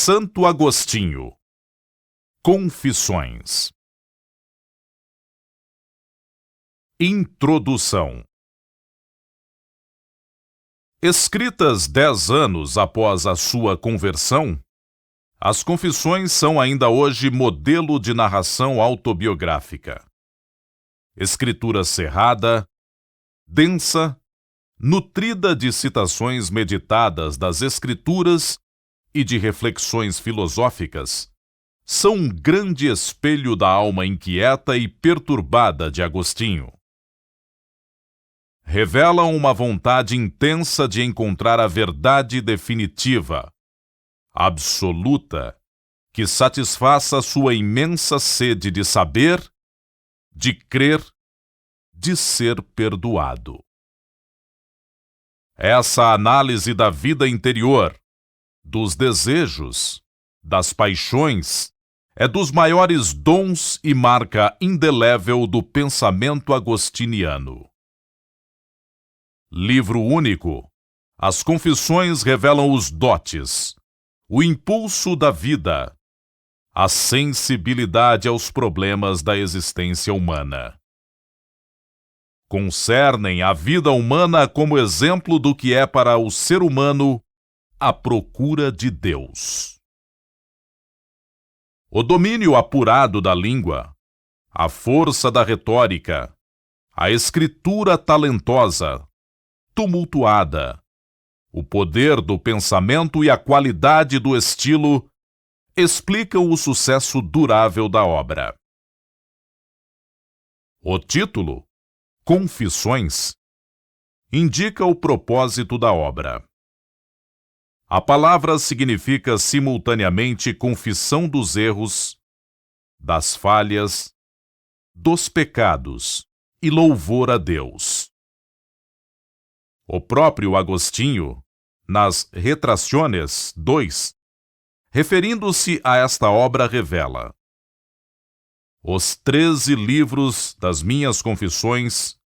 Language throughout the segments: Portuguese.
Santo Agostinho. Confissões. Introdução. Escritas 10 anos após a sua conversão, as Confissões são ainda hoje modelo de narração autobiográfica. Escritura cerrada, densa, nutrida de citações meditadas das Escrituras e de reflexões filosóficas, são um grande espelho da alma inquieta e perturbada de Agostinho. Revelam uma vontade intensa de encontrar a verdade definitiva, absoluta, que satisfaça sua imensa sede de saber, de crer, de ser perdoado. Essa análise da vida interior, dos desejos, das paixões, é dos maiores dons e marca indelével do pensamento agostiniano. Livro único, as Confissões revelam os dotes, o impulso da vida, a sensibilidade aos problemas da existência humana. Concernem a vida humana como exemplo do que é para o ser humano a procura de Deus. O domínio apurado da língua, a força da retórica, a escritura talentosa, tumultuada, o poder do pensamento e a qualidade do estilo explicam o sucesso durável da obra. O título, Confissões, indica o propósito da obra. A palavra significa simultaneamente confissão dos erros, das falhas, dos pecados e louvor a Deus. O próprio Agostinho, nas Retrações 2, referindo-se a esta obra, revela: os 13 livros das minhas confissões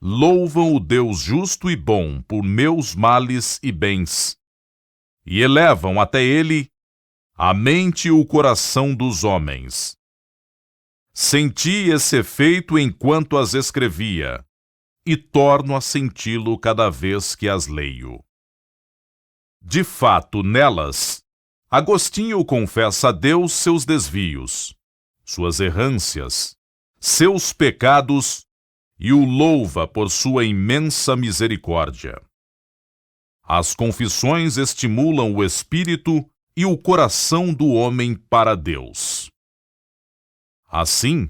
louvam o Deus justo e bom por meus males e bens, e elevam até ele a mente e o coração dos homens. Senti esse efeito enquanto as escrevia, e torno a senti-lo cada vez que as leio. De fato, nelas, Agostinho confessa a Deus seus desvios, suas errâncias, seus pecados e o louva por sua imensa misericórdia. As Confissões estimulam o espírito e o coração do homem para Deus. Assim,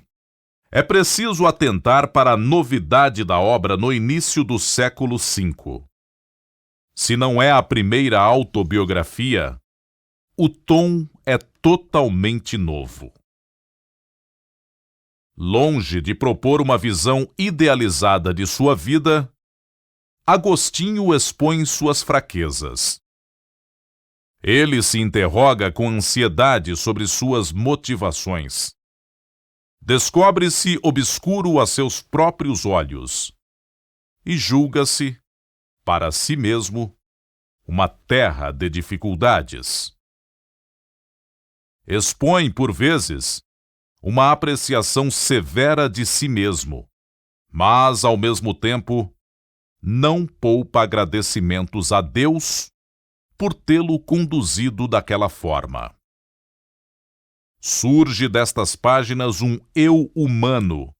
é preciso atentar para a novidade da obra no início do século V. Se não é a primeira autobiografia, o tom é totalmente novo. Longe de propor uma visão idealizada de sua vida, Agostinho expõe suas fraquezas. Ele se interroga com ansiedade sobre suas motivações. Descobre-se obscuro a seus próprios olhos e julga-se, para si mesmo, uma terra de dificuldades. Expõe, por vezes, uma apreciação severa de si mesmo, mas, ao mesmo tempo, não poupa agradecimentos a Deus por tê-lo conduzido daquela forma. Surge destas páginas um eu humano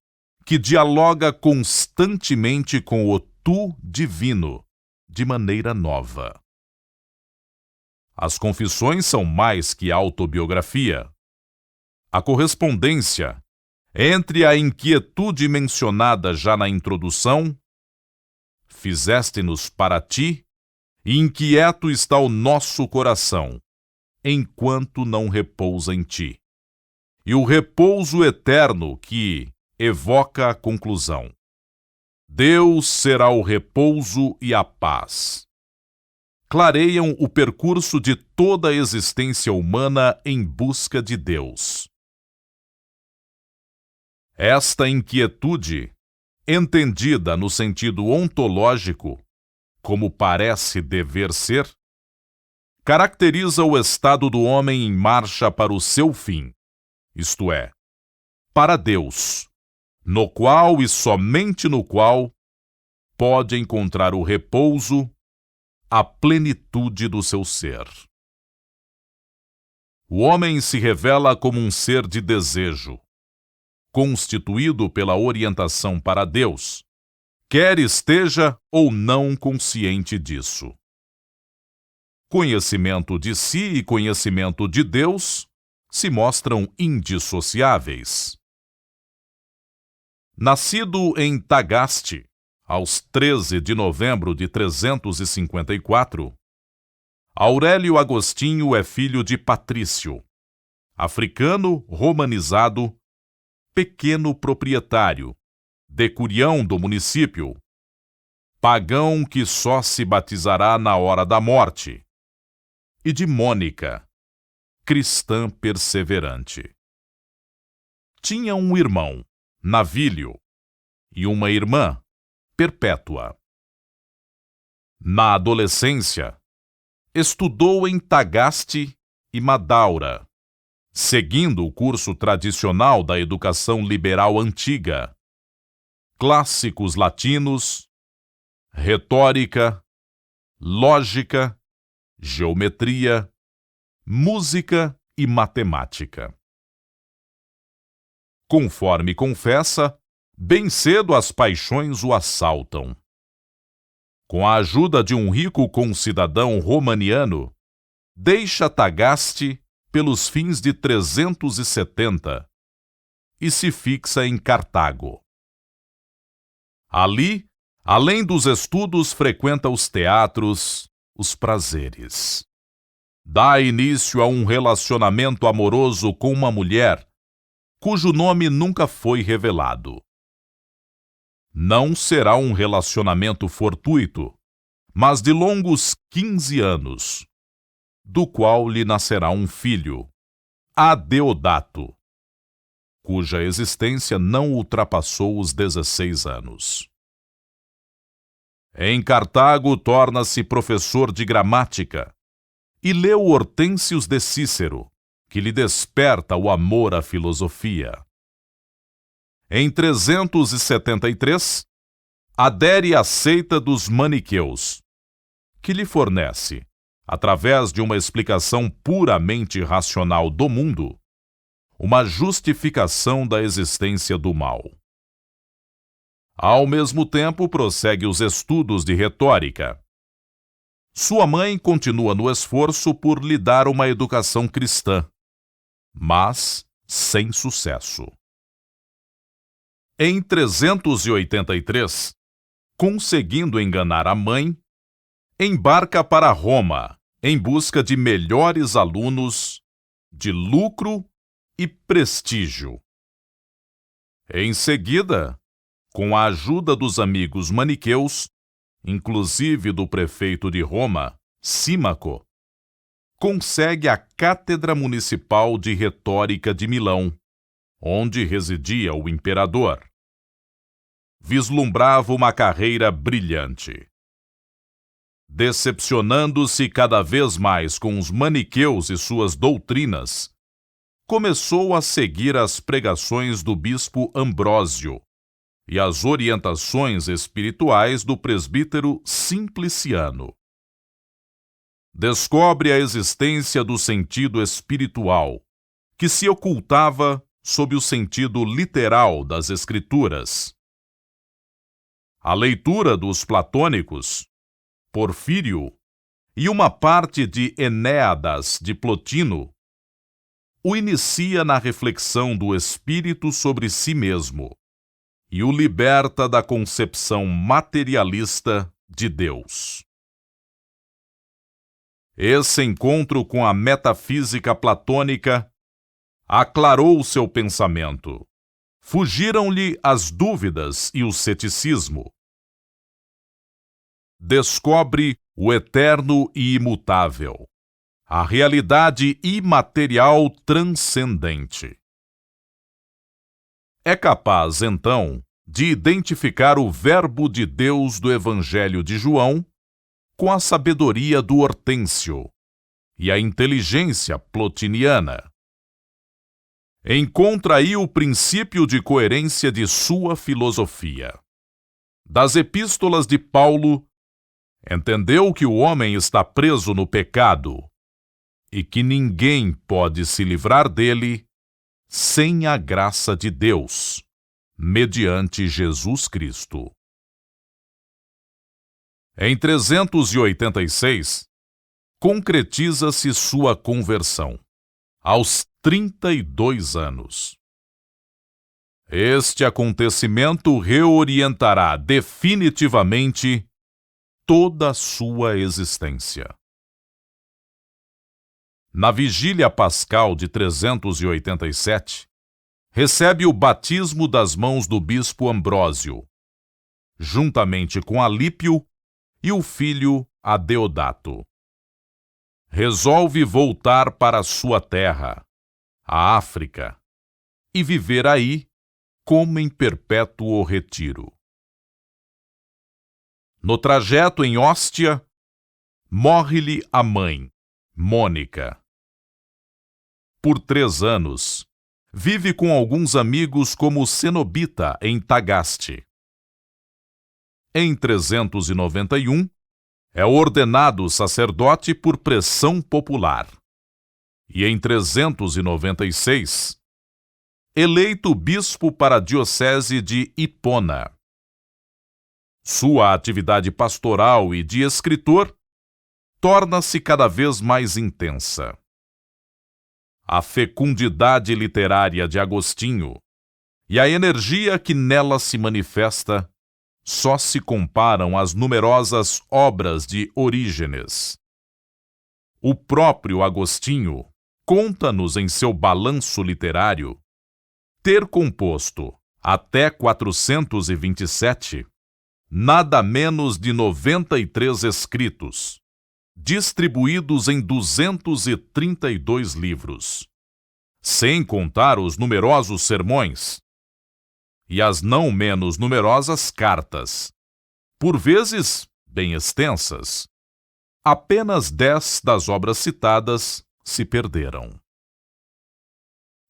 que dialoga constantemente com o tu divino, de maneira nova. As Confissões são mais que autobiografia. A correspondência entre a inquietude mencionada já na introdução, fizeste-nos para ti, e inquieto está o nosso coração, enquanto não repousa em ti, e o repouso eterno que evoca a conclusão. Deus será o repouso e a paz. Clareiam o percurso de toda a existência humana em busca de Deus. Esta inquietude, entendida no sentido ontológico, como parece dever ser, caracteriza o estado do homem em marcha para o seu fim, isto é, para Deus, no qual e somente no qual pode encontrar o repouso, a plenitude do seu ser. O homem se revela como um ser de desejo, constituído pela orientação para Deus, quer esteja ou não consciente disso. Conhecimento de si e conhecimento de Deus se mostram indissociáveis. Nascido em Tagaste, aos 13 de novembro de 354, Aurélio Agostinho é filho de Patrício, africano romanizado, pequeno proprietário, decurião do município, pagão que só se batizará na hora da morte, e de Mônica, cristã perseverante. Tinha um irmão, Navílio, e uma irmã, Perpétua. Na adolescência, estudou em Tagaste e Madaura, seguindo o curso tradicional da educação liberal antiga, clássicos latinos, retórica, lógica, geometria, música e matemática. Conforme confessa, bem cedo as paixões o assaltam. Com a ajuda de um rico concidadão romaniano, deixa Tagaste pelos fins de 370 e se fixa em Cartago. Ali, além dos estudos, frequenta os teatros, os prazeres. Dá início a um relacionamento amoroso com uma mulher cujo nome nunca foi revelado. Não será um relacionamento fortuito, mas de longos 15 anos, do qual lhe nascerá um filho, Adeodato, cuja existência não ultrapassou os 16 anos. Em Cartago torna-se professor de gramática e leu Hortênsios de Cícero, que lhe desperta o amor à filosofia. Em 373, adere à seita dos maniqueus, que lhe fornece, através de uma explicação puramente racional do mundo, uma justificação da existência do mal. Ao mesmo tempo, prossegue os estudos de retórica. Sua mãe continua no esforço por lhe dar uma educação cristã, mas sem sucesso. Em 383, conseguindo enganar a mãe, embarca para Roma em busca de melhores alunos, de lucro e prestígio. Em seguida, com a ajuda dos amigos maniqueus, inclusive do prefeito de Roma, Símaco, consegue a Cátedra Municipal de Retórica de Milão, onde residia o imperador. Vislumbrava uma carreira brilhante. Decepcionando-se cada vez mais com os maniqueus e suas doutrinas, começou a seguir as pregações do bispo Ambrósio e as orientações espirituais do presbítero Simpliciano. Descobre a existência do sentido espiritual, que se ocultava sob o sentido literal das Escrituras. A leitura dos platônicos, Porfírio e uma parte de Enéadas de Plotino o inicia na reflexão do espírito sobre si mesmo e o liberta da concepção materialista de Deus. Esse encontro com a metafísica platônica aclarou seu pensamento. Fugiram-lhe as dúvidas e o ceticismo. Descobre o eterno e imutável, a realidade imaterial transcendente. É capaz, então, de identificar o Verbo de Deus do Evangelho de João com a sabedoria do Hortêncio, e a inteligência plotiniana. Encontra aí o princípio de coerência de sua filosofia. Das epístolas de Paulo, entendeu que o homem está preso no pecado e que ninguém pode se livrar dele sem a graça de Deus, mediante Jesus Cristo. Em 386, concretiza-se sua conversão, aos 32 anos. Este acontecimento reorientará definitivamente toda a sua existência. Na vigília pascal de 387, recebe o batismo das mãos do bispo Ambrósio, juntamente com Alípio e o filho Adeodato. Resolve voltar para sua terra, a África, e viver aí como em perpétuo retiro. No trajeto em Hóstia, morre-lhe a mãe, Mônica. Por 3 anos, vive com alguns amigos como cenobita em Tagaste. Em 391, é ordenado sacerdote por pressão popular. E em 396, eleito bispo para a diocese de Hipona. Sua atividade pastoral e de escritor torna-se cada vez mais intensa. A fecundidade literária de Agostinho e a energia que nela se manifesta só se comparam às numerosas obras de Orígenes. O próprio Agostinho conta-nos em seu balanço literário ter composto, até 427, nada menos de 93 escritos, distribuídos em 232 livros, sem contar os numerosos sermões e as não menos numerosas cartas, por vezes bem extensas. Apenas 10 das obras citadas se perderam.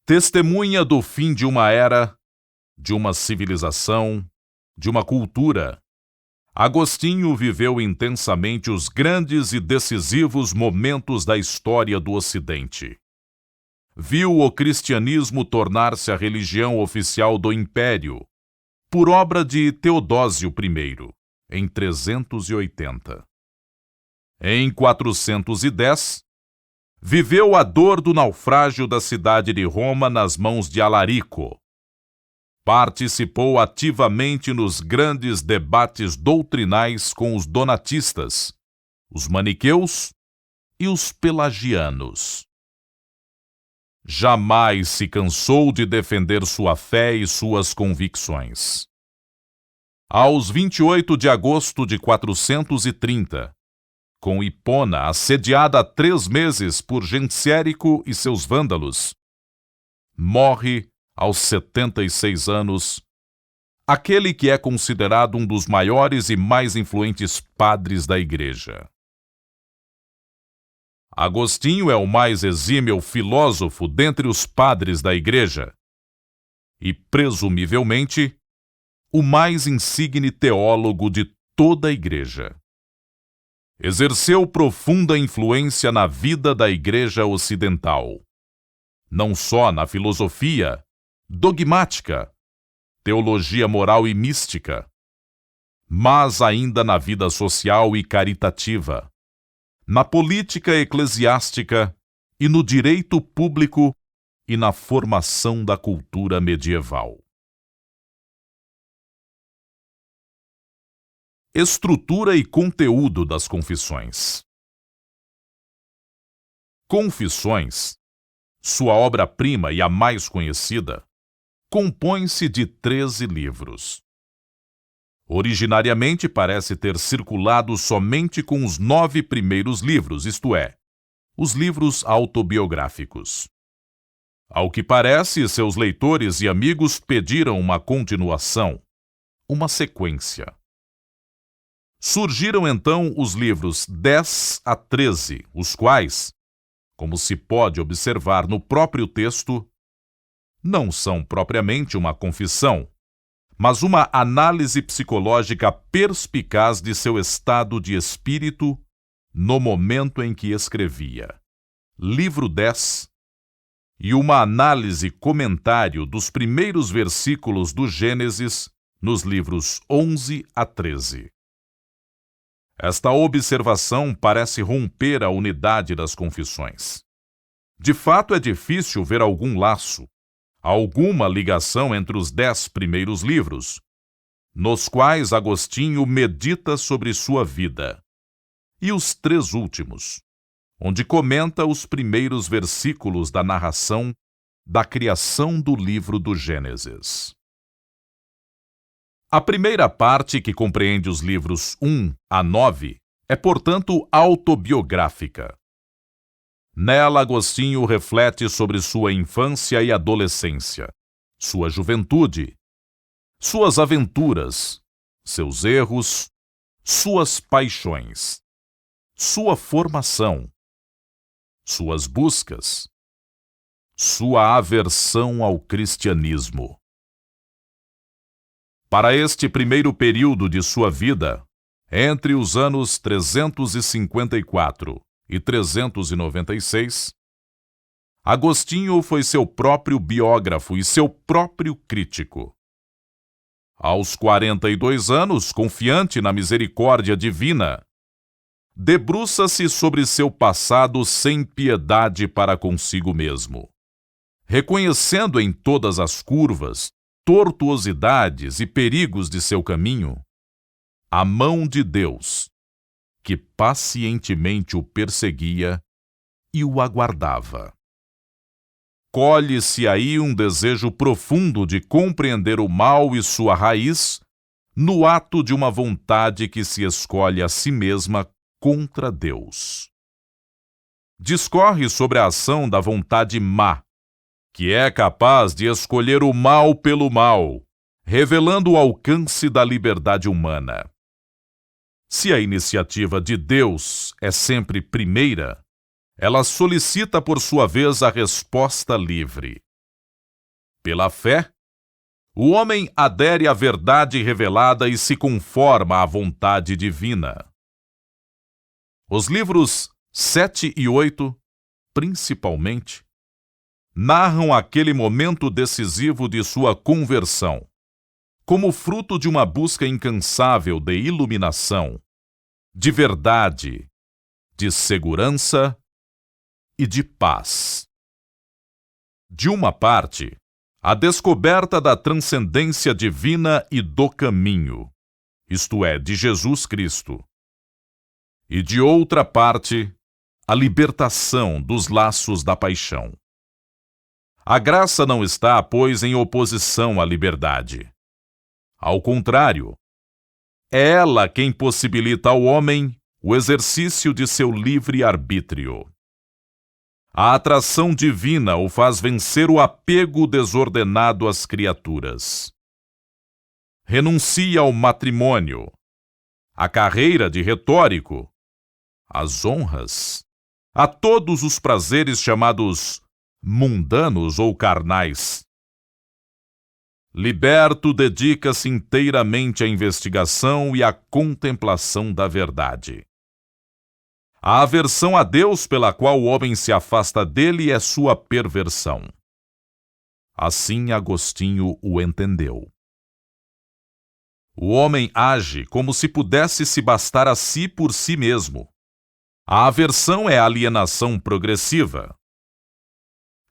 Testemunha do fim de uma era, de uma civilização, de uma cultura, Agostinho viveu intensamente os grandes e decisivos momentos da história do Ocidente. Viu o cristianismo tornar-se a religião oficial do Império, por obra de Teodósio I, em 380. Em 410, viveu a dor do naufrágio da cidade de Roma nas mãos de Alarico. Participou ativamente nos grandes debates doutrinais com os donatistas, os maniqueus e os pelagianos. Jamais se cansou de defender sua fé e suas convicções. Aos 28 de agosto de 430, com Hipona assediada há 3 meses por Gensérico e seus vândalos, morre aos 76 anos aquele que é considerado um dos maiores e mais influentes padres da Igreja. Agostinho é o mais exímio filósofo dentre os padres da Igreja e, presumivelmente, o mais insigne teólogo de toda a Igreja. Exerceu profunda influência na vida da Igreja Ocidental, não só na filosofia, dogmática, teologia moral e mística, mas ainda na vida social e caritativa, na política eclesiástica e no direito público e na formação da cultura medieval. Estrutura e conteúdo das Confissões. Confissões, sua obra-prima e a mais conhecida, compõe-se de 13 livros. Originariamente parece ter circulado somente com os 9 primeiros livros, isto é, os livros autobiográficos. Ao que parece, seus leitores e amigos pediram uma continuação, uma sequência. Surgiram então os livros 10 a 13, os quais, como se pode observar no próprio texto, não são propriamente uma confissão, mas uma análise psicológica perspicaz de seu estado de espírito no momento em que escrevia. Livro 10, e uma análise comentário dos primeiros versículos do Gênesis nos livros 11 a 13. Esta observação parece romper a unidade das confissões. De fato, é difícil ver algum laço, alguma ligação entre os 10 primeiros livros, nos quais Agostinho medita sobre sua vida, e os 3 últimos, onde comenta os primeiros versículos da narração da criação do livro do Gênesis. A primeira parte, que compreende os livros 1 a 9, é, portanto, autobiográfica. Nela, Agostinho reflete sobre sua infância e adolescência, sua juventude, suas aventuras, seus erros, suas paixões, sua formação, suas buscas, sua aversão ao cristianismo. Para este primeiro período de sua vida, entre os anos 354 e 396, Agostinho foi seu próprio biógrafo e seu próprio crítico. Aos 42 anos, confiante na misericórdia divina, debruça-se sobre seu passado sem piedade para consigo mesmo, reconhecendo em todas as curvas, tortuosidades e perigos de seu caminho a mão de Deus, que pacientemente o perseguia e o aguardava. Colhe-se aí um desejo profundo de compreender o mal e sua raiz no ato de uma vontade que se escolhe a si mesma contra Deus. Discorre sobre a ação da vontade má, que é capaz de escolher o mal pelo mal, revelando o alcance da liberdade humana. Se a iniciativa de Deus é sempre primeira, ela solicita por sua vez a resposta livre. Pela fé, o homem adere à verdade revelada e se conforma à vontade divina. Os livros 7 e 8, principalmente, narram aquele momento decisivo de sua conversão, como fruto de uma busca incansável de iluminação, de verdade, de segurança e de paz. De uma parte, a descoberta da transcendência divina e do caminho, isto é, de Jesus Cristo. E de outra parte, a libertação dos laços da paixão. A graça não está, pois, em oposição à liberdade. Ao contrário, é ela quem possibilita ao homem o exercício de seu livre-arbítrio. A atração divina o faz vencer o apego desordenado às criaturas. Renuncia ao matrimônio, à carreira de retórico, às honras, a todos os prazeres chamados mundanos ou carnais. Liberto, dedica-se inteiramente à investigação e à contemplação da verdade. A aversão a Deus pela qual o homem se afasta dele é sua perversão. Assim Agostinho o entendeu. O homem age como se pudesse se bastar a si por si mesmo. A aversão é a alienação progressiva.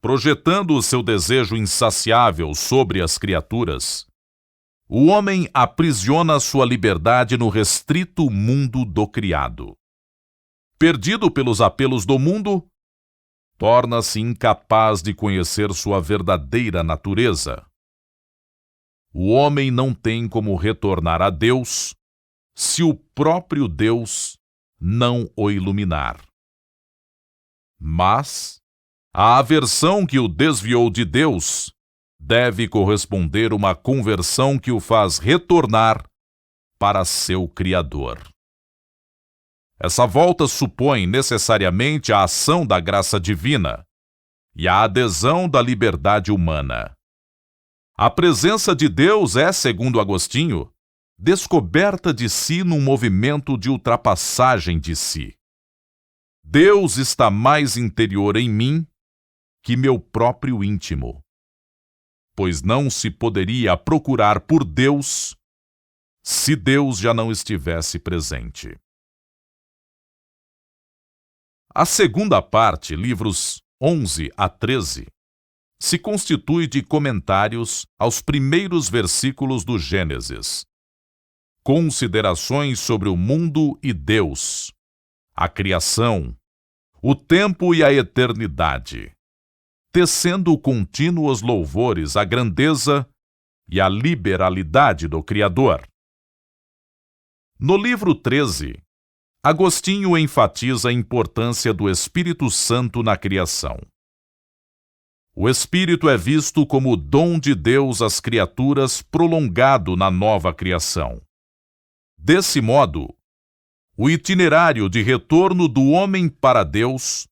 Projetando o seu desejo insaciável sobre as criaturas, o homem aprisiona sua liberdade no restrito mundo do criado. Perdido pelos apelos do mundo, torna-se incapaz de conhecer sua verdadeira natureza. O homem não tem como retornar a Deus se o próprio Deus não o iluminar. Mas a aversão que o desviou de Deus deve corresponder uma conversão que o faz retornar para seu Criador. Essa volta supõe necessariamente a ação da graça divina e a adesão da liberdade humana. A presença de Deus é, segundo Agostinho, descoberta de si num movimento de ultrapassagem de si. Deus está mais interior em mim que meu próprio íntimo, pois não se poderia procurar por Deus se Deus já não estivesse presente. A segunda parte, livros 11 a 13, se constitui de comentários aos primeiros versículos do Gênesis, considerações sobre o mundo e Deus, a criação, o tempo e a eternidade, tecendo contínuos louvores à grandeza e à liberalidade do Criador. No livro 13, Agostinho enfatiza a importância do Espírito Santo na criação. O Espírito é visto como o dom de Deus às criaturas prolongado na nova criação. Desse modo, o itinerário de retorno do homem para Deus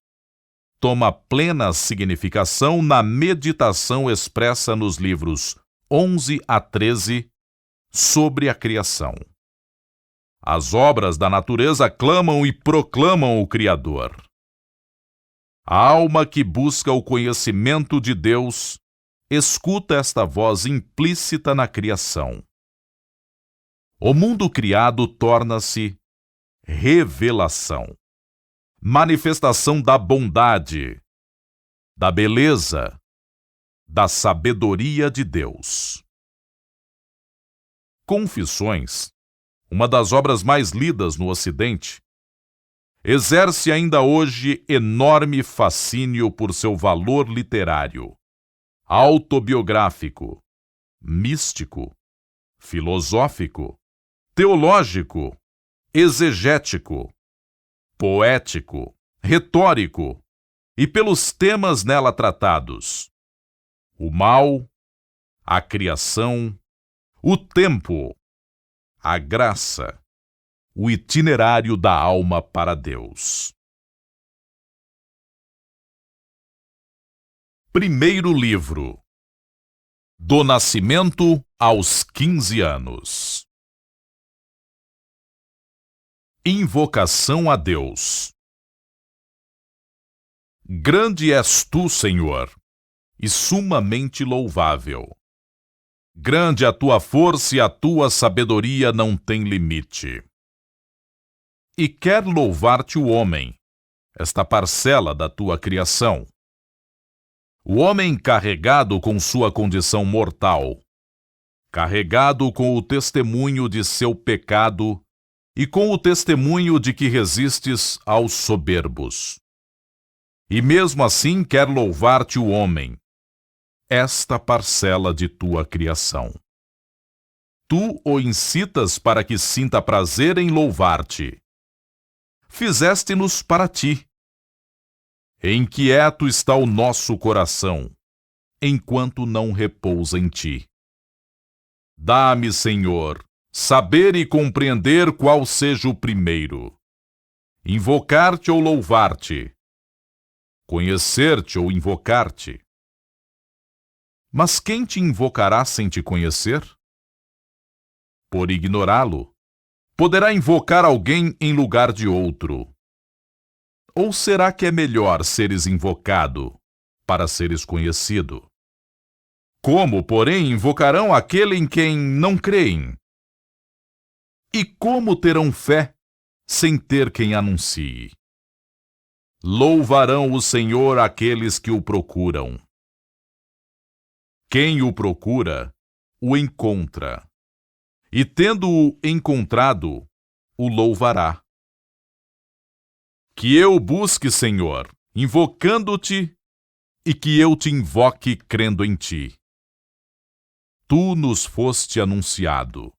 toma plena significação na meditação expressa nos livros 11 a 13 sobre a criação. As obras da natureza clamam e proclamam o Criador. A alma que busca o conhecimento de Deus escuta esta voz implícita na criação. O mundo criado torna-se revelação, manifestação da bondade, da beleza, da sabedoria de Deus. Confissões, uma das obras mais lidas no Ocidente, exerce ainda hoje enorme fascínio por seu valor literário, autobiográfico, místico, filosófico, teológico, exegético, poético, retórico e pelos temas nela tratados: o mal, a criação, o tempo, a graça, o itinerário da alma para Deus. Primeiro livro: Do nascimento aos 15 anos. Invocação a Deus. Grande és tu, Senhor, e sumamente louvável. Grande a tua força e a tua sabedoria não tem limite. E quer louvar-te o homem, esta parcela da tua criação. O homem carregado com sua condição mortal, carregado com o testemunho de seu pecado e com o testemunho de que resistes aos soberbos. E mesmo assim quer louvar-te o homem, esta parcela de tua criação. Tu o incitas para que sinta prazer em louvar-te. Fizeste-nos para ti. Inquieto está o nosso coração, enquanto não repousa em ti. Dá-me, Senhor, saber e compreender qual seja o primeiro. Invocar-te ou louvar-te. Conhecer-te ou invocar-te. Mas quem te invocará sem te conhecer? Por ignorá-lo, poderá invocar alguém em lugar de outro. Ou será que é melhor seres invocado para seres conhecido? Como, porém, invocarão aquele em quem não creem? E como terão fé sem ter quem anuncie? Louvarão o Senhor aqueles que o procuram. Quem o procura, o encontra. E tendo-o encontrado, o louvará. Que eu busque, Senhor, invocando-te, e que eu te invoque crendo em ti. Tu nos foste anunciado.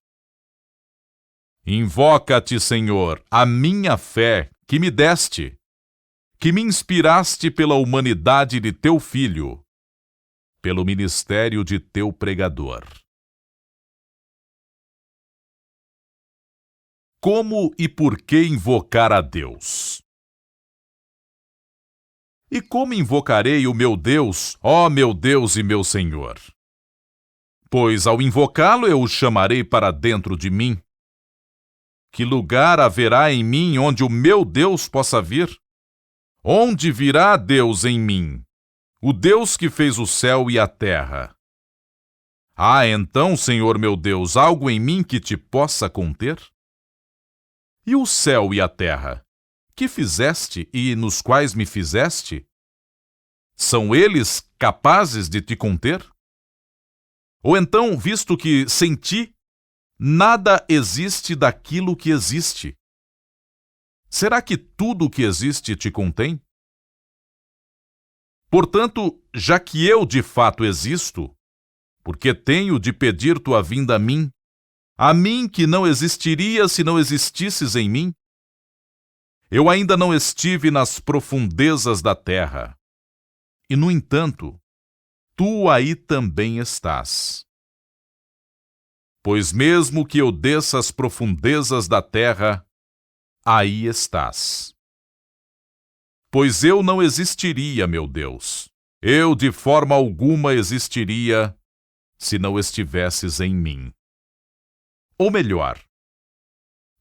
Invoca-te, Senhor, a minha fé que me deste, que me inspiraste pela humanidade de teu Filho, pelo ministério de teu pregador. Como e por que invocar a Deus? E como invocarei o meu Deus, ó meu Deus e meu Senhor? Pois ao invocá-lo eu o chamarei para dentro de mim. Que lugar haverá em mim onde o meu Deus possa vir? Onde virá Deus em mim? O Deus que fez o céu e a terra. Há então, Senhor meu Deus, algo em mim que te possa conter? E o céu e a terra, que fizeste e nos quais me fizeste? São eles capazes de te conter? Ou então, visto que sem ti, nada existe daquilo que existe? Será que tudo o que existe te contém? Portanto, já que eu de fato existo, porque tenho de pedir tua vinda a mim que não existiria se não existisses em mim? Eu ainda não estive nas profundezas da terra, e no entanto, tu aí também estás. Pois mesmo que eu desça às profundezas da terra, aí estás. Pois eu não existiria, meu Deus, eu de forma alguma existiria se não estivesses em mim. Ou melhor,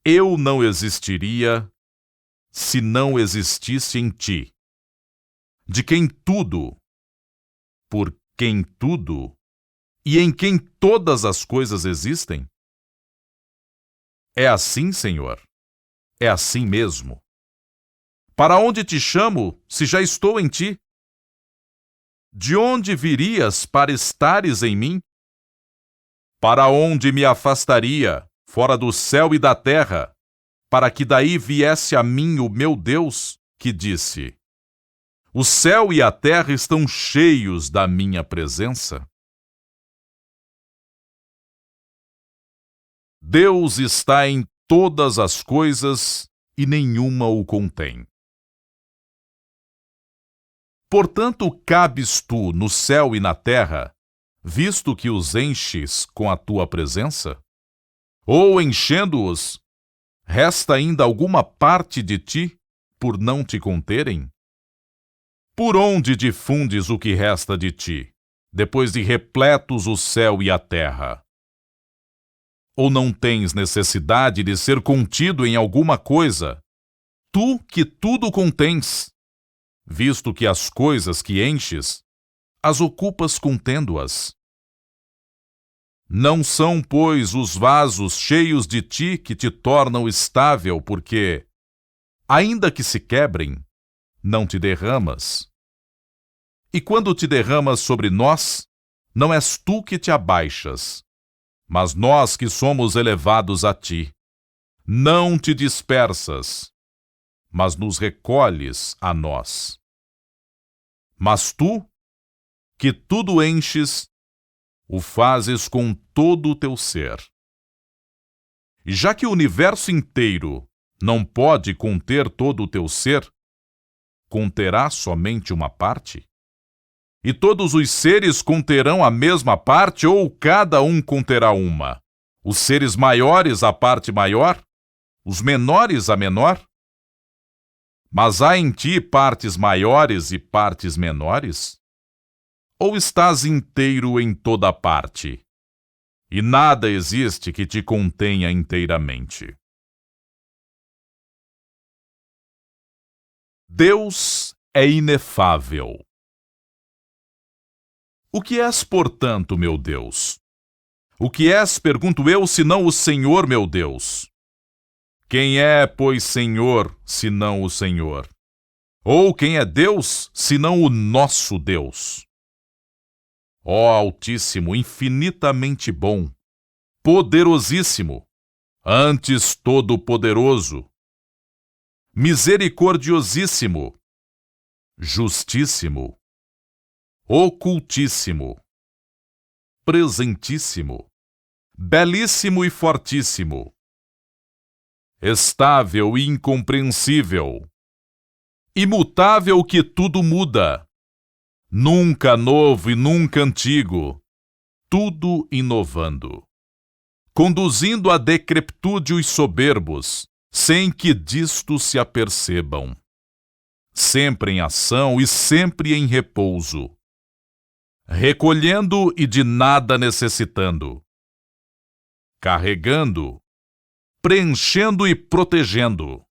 eu não existiria se não existisse em ti, de quem tudo, por quem tudo e em quem todas as coisas existem? É assim, Senhor? É assim mesmo? Para onde te chamo, se já estou em ti? De onde virias para estares em mim? Para onde me afastaria, fora do céu e da terra, para que daí viesse a mim o meu Deus, que disse: o céu e a terra estão cheios da minha presença? Deus está em todas as coisas e nenhuma o contém. Portanto, cabes tu no céu e na terra, visto que os enches com a tua presença? Ou, enchendo-os, resta ainda alguma parte de ti por não te conterem? Por onde difundes o que resta de ti, depois de repletos o céu e a terra? Ou não tens necessidade de ser contido em alguma coisa, tu que tudo contens, visto que as coisas que enches, as ocupas contendo-as? Não são, pois, os vasos cheios de ti que te tornam estável, porque, ainda que se quebrem, não te derramas. E quando te derramas sobre nós, não és tu que te abaixas, mas nós que somos elevados a ti. Não te dispersas, mas nos recolhes a nós. Mas tu, que tudo enches, o fazes com todo o teu ser. E já que o universo inteiro não pode conter todo o teu ser, conterá somente uma parte? E todos os seres conterão a mesma parte, ou cada um conterá uma? Os seres maiores a parte maior? Os menores a menor? Mas há em ti partes maiores e partes menores? Ou estás inteiro em toda parte, e nada existe que te contenha inteiramente? Deus é inefável. O que és, portanto, meu Deus? O que és, pergunto eu, senão o Senhor, meu Deus? Quem é, pois, Senhor, senão o Senhor? Ou quem é Deus, senão o nosso Deus? Ó Altíssimo, infinitamente bom, poderosíssimo, antes todo-poderoso, misericordiosíssimo, justíssimo, ocultíssimo, presentíssimo, belíssimo e fortíssimo, estável e incompreensível, imutável que tudo muda, nunca novo e nunca antigo, tudo inovando, conduzindo à decrepitude os soberbos, sem que disto se apercebam. Sempre em ação e sempre em repouso, recolhendo e de nada necessitando, carregando, preenchendo e protegendo,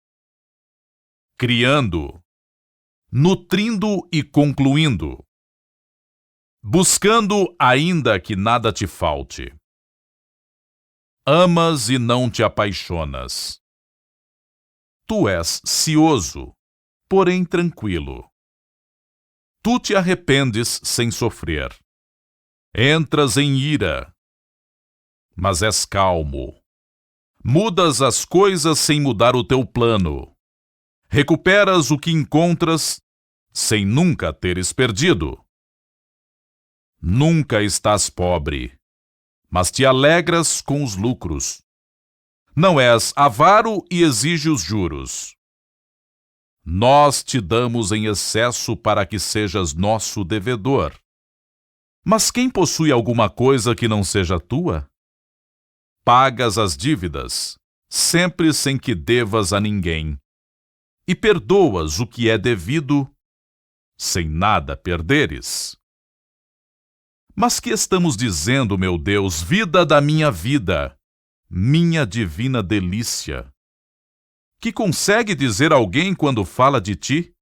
criando, nutrindo e concluindo, buscando ainda que nada te falte. Amas e não te apaixonas. Tu és cioso, porém tranquilo. Tu te arrependes sem sofrer. Entras em ira, mas és calmo. Mudas as coisas sem mudar o teu plano. Recuperas o que encontras sem nunca teres perdido. Nunca estás pobre, mas te alegras com os lucros. Não és avaro e exige os juros. Nós te damos em excesso para que sejas nosso devedor. Mas quem possui alguma coisa que não seja tua? Pagas as dívidas, sempre sem que devas a ninguém, e perdoas o que é devido, sem nada perderes. Mas que estamos dizendo, meu Deus, vida da minha vida, minha divina delícia? Que consegue dizer alguém quando fala de ti?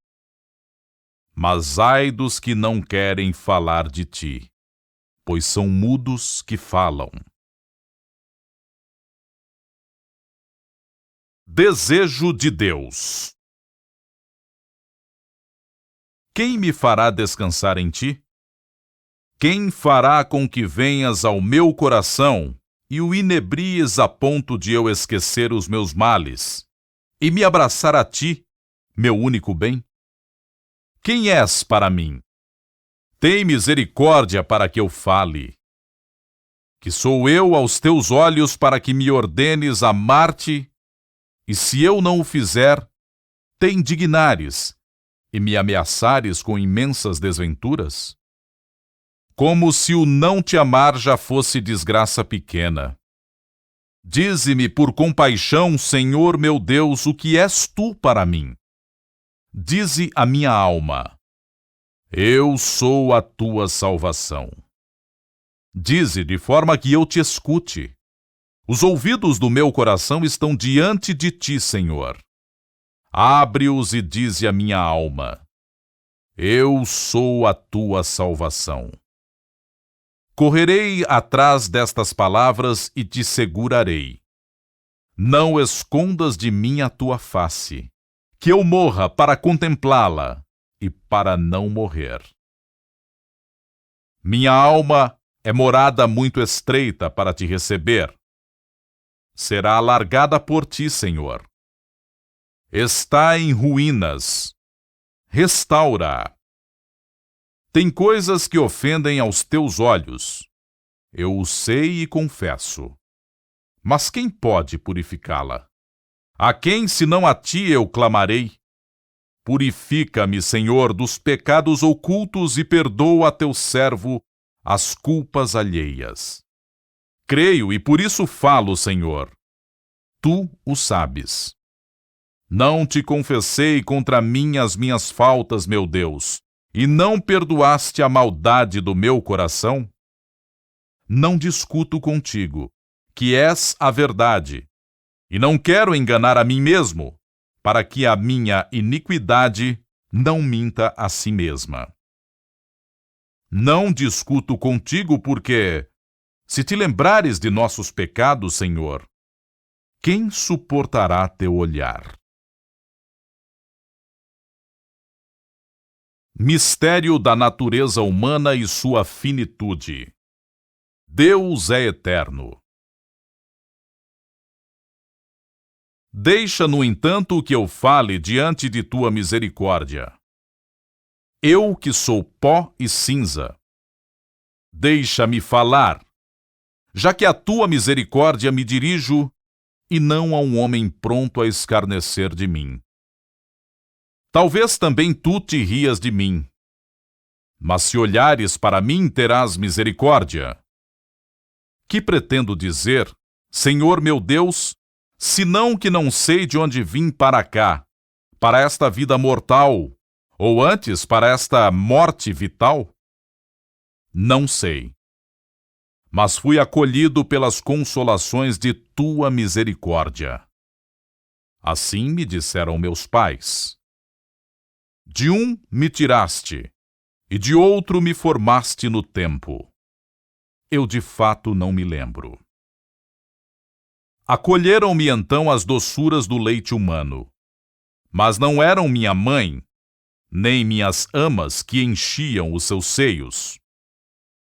Mas ai dos que não querem falar de ti, pois são mudos que falam. Desejo de Deus. Quem me fará descansar em ti? Quem fará com que venhas ao meu coração e o inebries a ponto de eu esquecer os meus males e me abraçar a ti, meu único bem? Quem és para mim? Tem misericórdia para que eu fale. Que sou eu aos teus olhos para que me ordenes amar-te, e se eu não o fizer, te indignares e me ameaçares com imensas desventuras? Como se o não te amar já fosse desgraça pequena. Dize-me por compaixão, Senhor meu Deus, o que és tu para mim. Dize a minha alma: eu sou a tua salvação. Dize de forma que eu te escute. Os ouvidos do meu coração estão diante de ti, Senhor. Abre-os e dize a minha alma: eu sou a tua salvação. Correrei atrás destas palavras e te segurarei. Não escondas de mim a tua face, que eu morra para contemplá-la e para não morrer. Minha alma é morada muito estreita para te receber. Será alargada por ti, Senhor. Está em ruínas. Restaura-a. Tem coisas que ofendem aos teus olhos. Eu o sei e confesso. Mas quem pode purificá-la? A quem, senão a ti, eu clamarei? Purifica-me, Senhor, dos pecados ocultos e perdoa a teu servo as culpas alheias. Creio e por isso falo, Senhor. Tu o sabes. Não te confessei contra mim as minhas faltas, meu Deus, e não perdoaste a maldade do meu coração? Não discuto contigo, que és a verdade, e não quero enganar a mim mesmo, para que a minha iniquidade não minta a si mesma. Não discuto contigo porque, se te lembrares de nossos pecados, Senhor, quem suportará teu olhar? Mistério da natureza humana e sua finitude. Deus é eterno. Deixa, no entanto, que eu fale diante de tua misericórdia. Eu que sou pó e cinza. Deixa-me falar, já que a tua misericórdia me dirijo, e não a um homem pronto a escarnecer de mim. Talvez também tu te rias de mim. Mas se olhares para mim, terás misericórdia. Que pretendo dizer, Senhor meu Deus, senão que não sei de onde vim para cá, para esta vida mortal, ou antes para esta morte vital? Não sei. Mas fui acolhido pelas consolações de tua misericórdia. Assim me disseram meus pais. De um me tiraste, e de outro me formaste no tempo. Eu de fato não me lembro. Acolheram-me então as doçuras do leite humano, mas não eram minha mãe, nem minhas amas que enchiam os seus seios.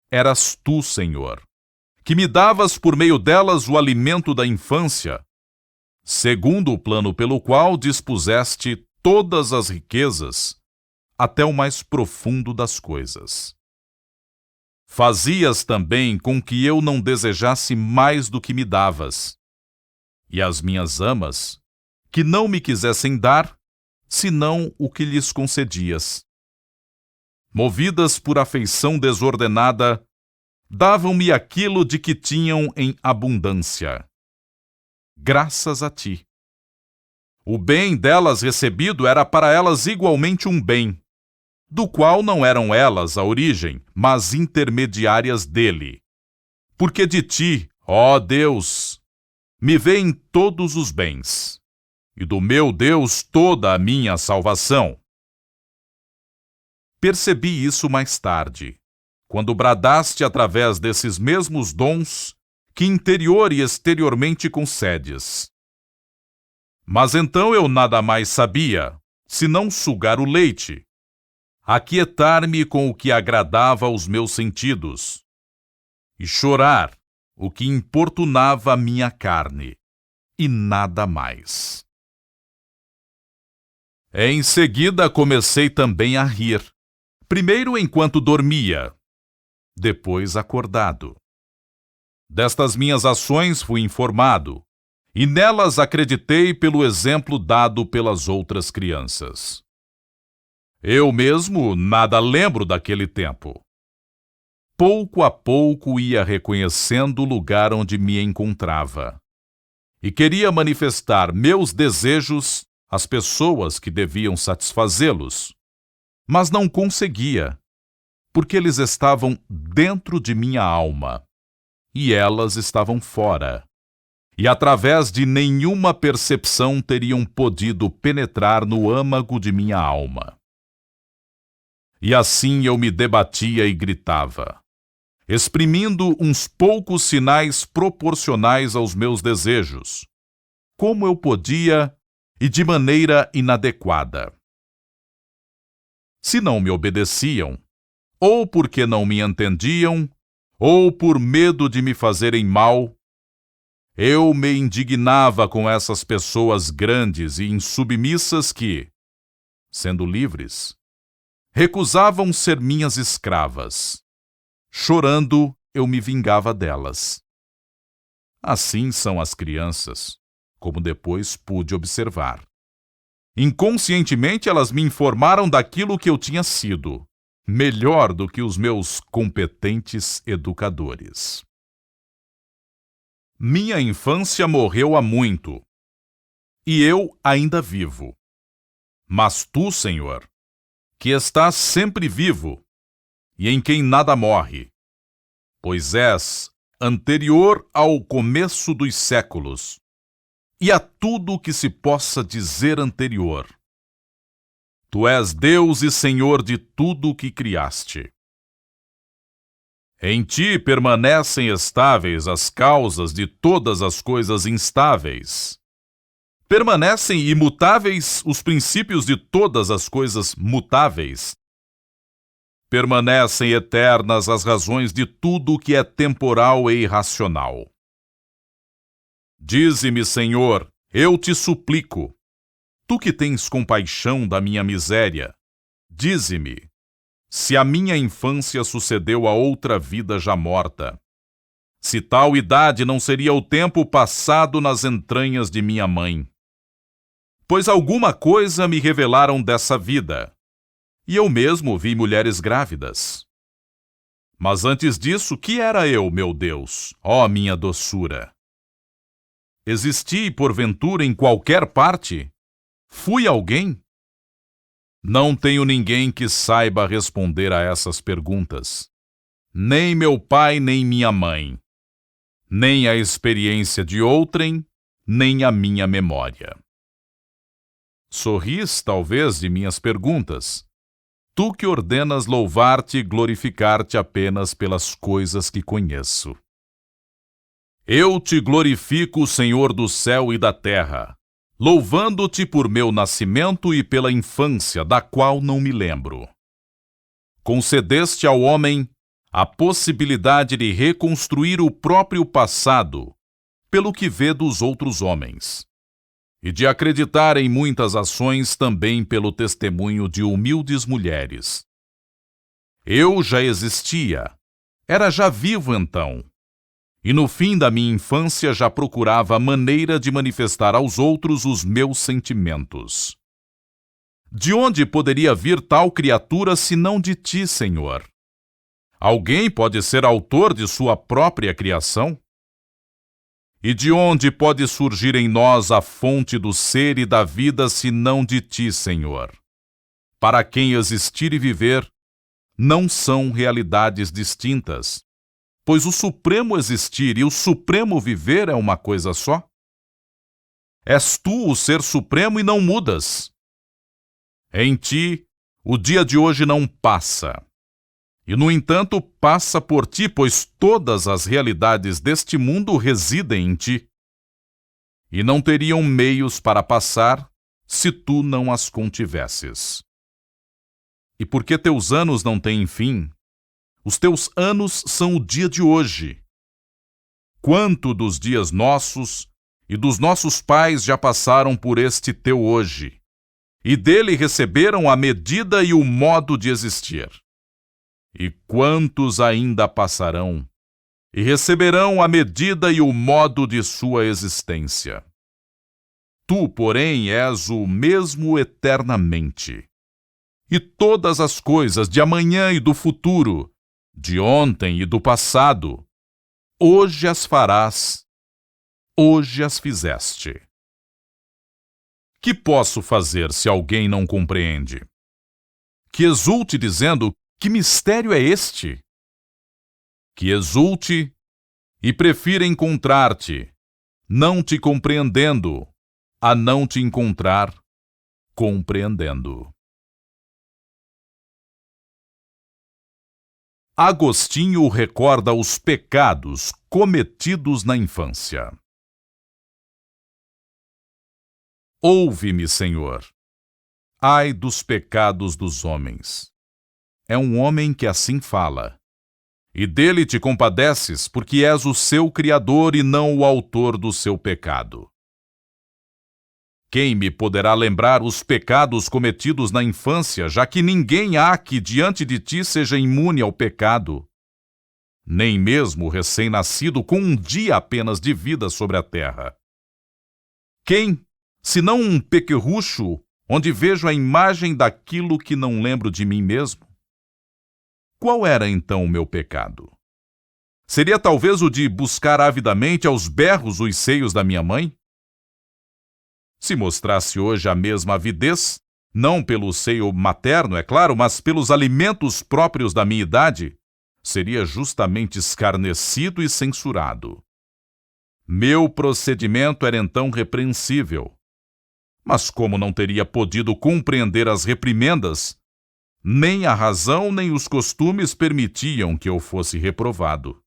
Eras tu, Senhor, que me davas por meio delas o alimento da infância, segundo o plano pelo qual dispuseste todas as riquezas, até o mais profundo das coisas. Fazias também com que eu não desejasse mais do que me davas, e as minhas amas, que não me quisessem dar, senão o que lhes concedias. Movidas por afeição desordenada, davam-me aquilo de que tinham em abundância. Graças a ti. O bem delas recebido era para elas igualmente um bem, do qual não eram elas a origem, mas intermediárias dele. Porque de ti, ó Deus, me vêm todos os bens, e do meu Deus toda a minha salvação. Percebi isso mais tarde, quando bradaste através desses mesmos dons que interior e exteriormente concedes. Mas então eu nada mais sabia, senão sugar o leite, aquietar-me com o que agradava aos meus sentidos, e chorar o que importunava a minha carne, e nada mais. Em seguida comecei também a rir, primeiro enquanto dormia, depois acordado. Destas minhas ações fui informado, e nelas acreditei pelo exemplo dado pelas outras crianças. Eu mesmo nada lembro daquele tempo. Pouco a pouco ia reconhecendo o lugar onde me encontrava, e queria manifestar meus desejos às pessoas que deviam satisfazê-los, mas não conseguia, porque eles estavam dentro de minha alma, e elas estavam fora, e através de nenhuma percepção teriam podido penetrar no âmago de minha alma. E assim eu me debatia e gritava, exprimindo uns poucos sinais proporcionais aos meus desejos, como eu podia e de maneira inadequada. Se não me obedeciam, ou porque não me entendiam, ou por medo de me fazerem mal, eu me indignava com essas pessoas grandes e insubmissas que, sendo livres, recusavam ser minhas escravas. Chorando, eu me vingava delas. Assim são as crianças, como depois pude observar. Inconscientemente elas me informaram daquilo que eu tinha sido, melhor do que os meus competentes educadores. Minha infância morreu há muito, e eu ainda vivo. Mas tu, Senhor, que estás sempre vivo, e em quem nada morre, pois és anterior ao começo dos séculos, e a tudo o que se possa dizer anterior. Tu és Deus e Senhor de tudo o que criaste. Em ti permanecem estáveis as causas de todas as coisas instáveis. Permanecem imutáveis os princípios de todas as coisas mutáveis. Permanecem eternas as razões de tudo o que é temporal e irracional. Dize-me, Senhor, eu te suplico, tu que tens compaixão da minha miséria, dize-me, se a minha infância sucedeu a outra vida já morta, se tal idade não seria o tempo passado nas entranhas de minha mãe. Pois alguma coisa me revelaram dessa vida, e eu mesmo vi mulheres grávidas. Mas antes disso, que era eu, meu Deus, ó minha doçura? Existi, porventura, em qualquer parte? Fui alguém? Não tenho ninguém que saiba responder a essas perguntas. Nem meu pai, nem minha mãe. Nem a experiência de outrem, nem a minha memória. Sorris, talvez, de minhas perguntas. Tu que ordenas louvar-te e glorificar-te apenas pelas coisas que conheço. Eu te glorifico, Senhor do céu e da terra, louvando-te por meu nascimento e pela infância, da qual não me lembro. Concedeste ao homem a possibilidade de reconstruir o próprio passado, pelo que vê dos outros homens, e de acreditar em muitas ações também pelo testemunho de humildes mulheres. Eu já existia, era já vivo então, e no fim da minha infância já procurava maneira de manifestar aos outros os meus sentimentos. De onde poderia vir tal criatura senão de ti, Senhor? Alguém pode ser autor de sua própria criação? E de onde pode surgir em nós a fonte do ser e da vida, senão de ti, Senhor? Para quem existir e viver, não são realidades distintas, pois o supremo existir e o supremo viver é uma coisa só. És tu o ser supremo e não mudas. Em ti, o dia de hoje não passa. E, no entanto, passa por ti, pois todas as realidades deste mundo residem em ti. E não teriam meios para passar se tu não as contivesses. E porque teus anos não têm fim, os teus anos são o dia de hoje. Quanto dos dias nossos e dos nossos pais já passaram por este teu hoje, e dele receberam a medida e o modo de existir. E quantos ainda passarão, e receberão a medida e o modo de sua existência. Tu, porém, és o mesmo eternamente. E todas as coisas de amanhã e do futuro, de ontem e do passado, hoje as farás, hoje as fizeste. Que posso fazer se alguém não compreende? Que exulte dizendo: que mistério é este? Que exulte e prefira encontrar-te, não te compreendendo, a não te encontrar compreendendo. Agostinho recorda os pecados cometidos na infância. Ouve-me, Senhor. Ai dos pecados dos homens. É um homem que assim fala. E dele te compadeces, porque és o seu Criador e não o autor do seu pecado. Quem me poderá lembrar os pecados cometidos na infância, já que ninguém há que diante de ti seja imune ao pecado? Nem mesmo o recém-nascido com um dia apenas de vida sobre a terra. Quem, senão um pequerrucho, onde vejo a imagem daquilo que não lembro de mim mesmo? Qual era então o meu pecado? Seria talvez o de buscar avidamente aos berros os seios da minha mãe? Se mostrasse hoje a mesma avidez, não pelo seio materno, é claro, mas pelos alimentos próprios da minha idade, seria justamente escarnecido e censurado. Meu procedimento era então repreensível. Mas como não teria podido compreender as reprimendas, nem a razão nem os costumes permitiam que eu fosse reprovado.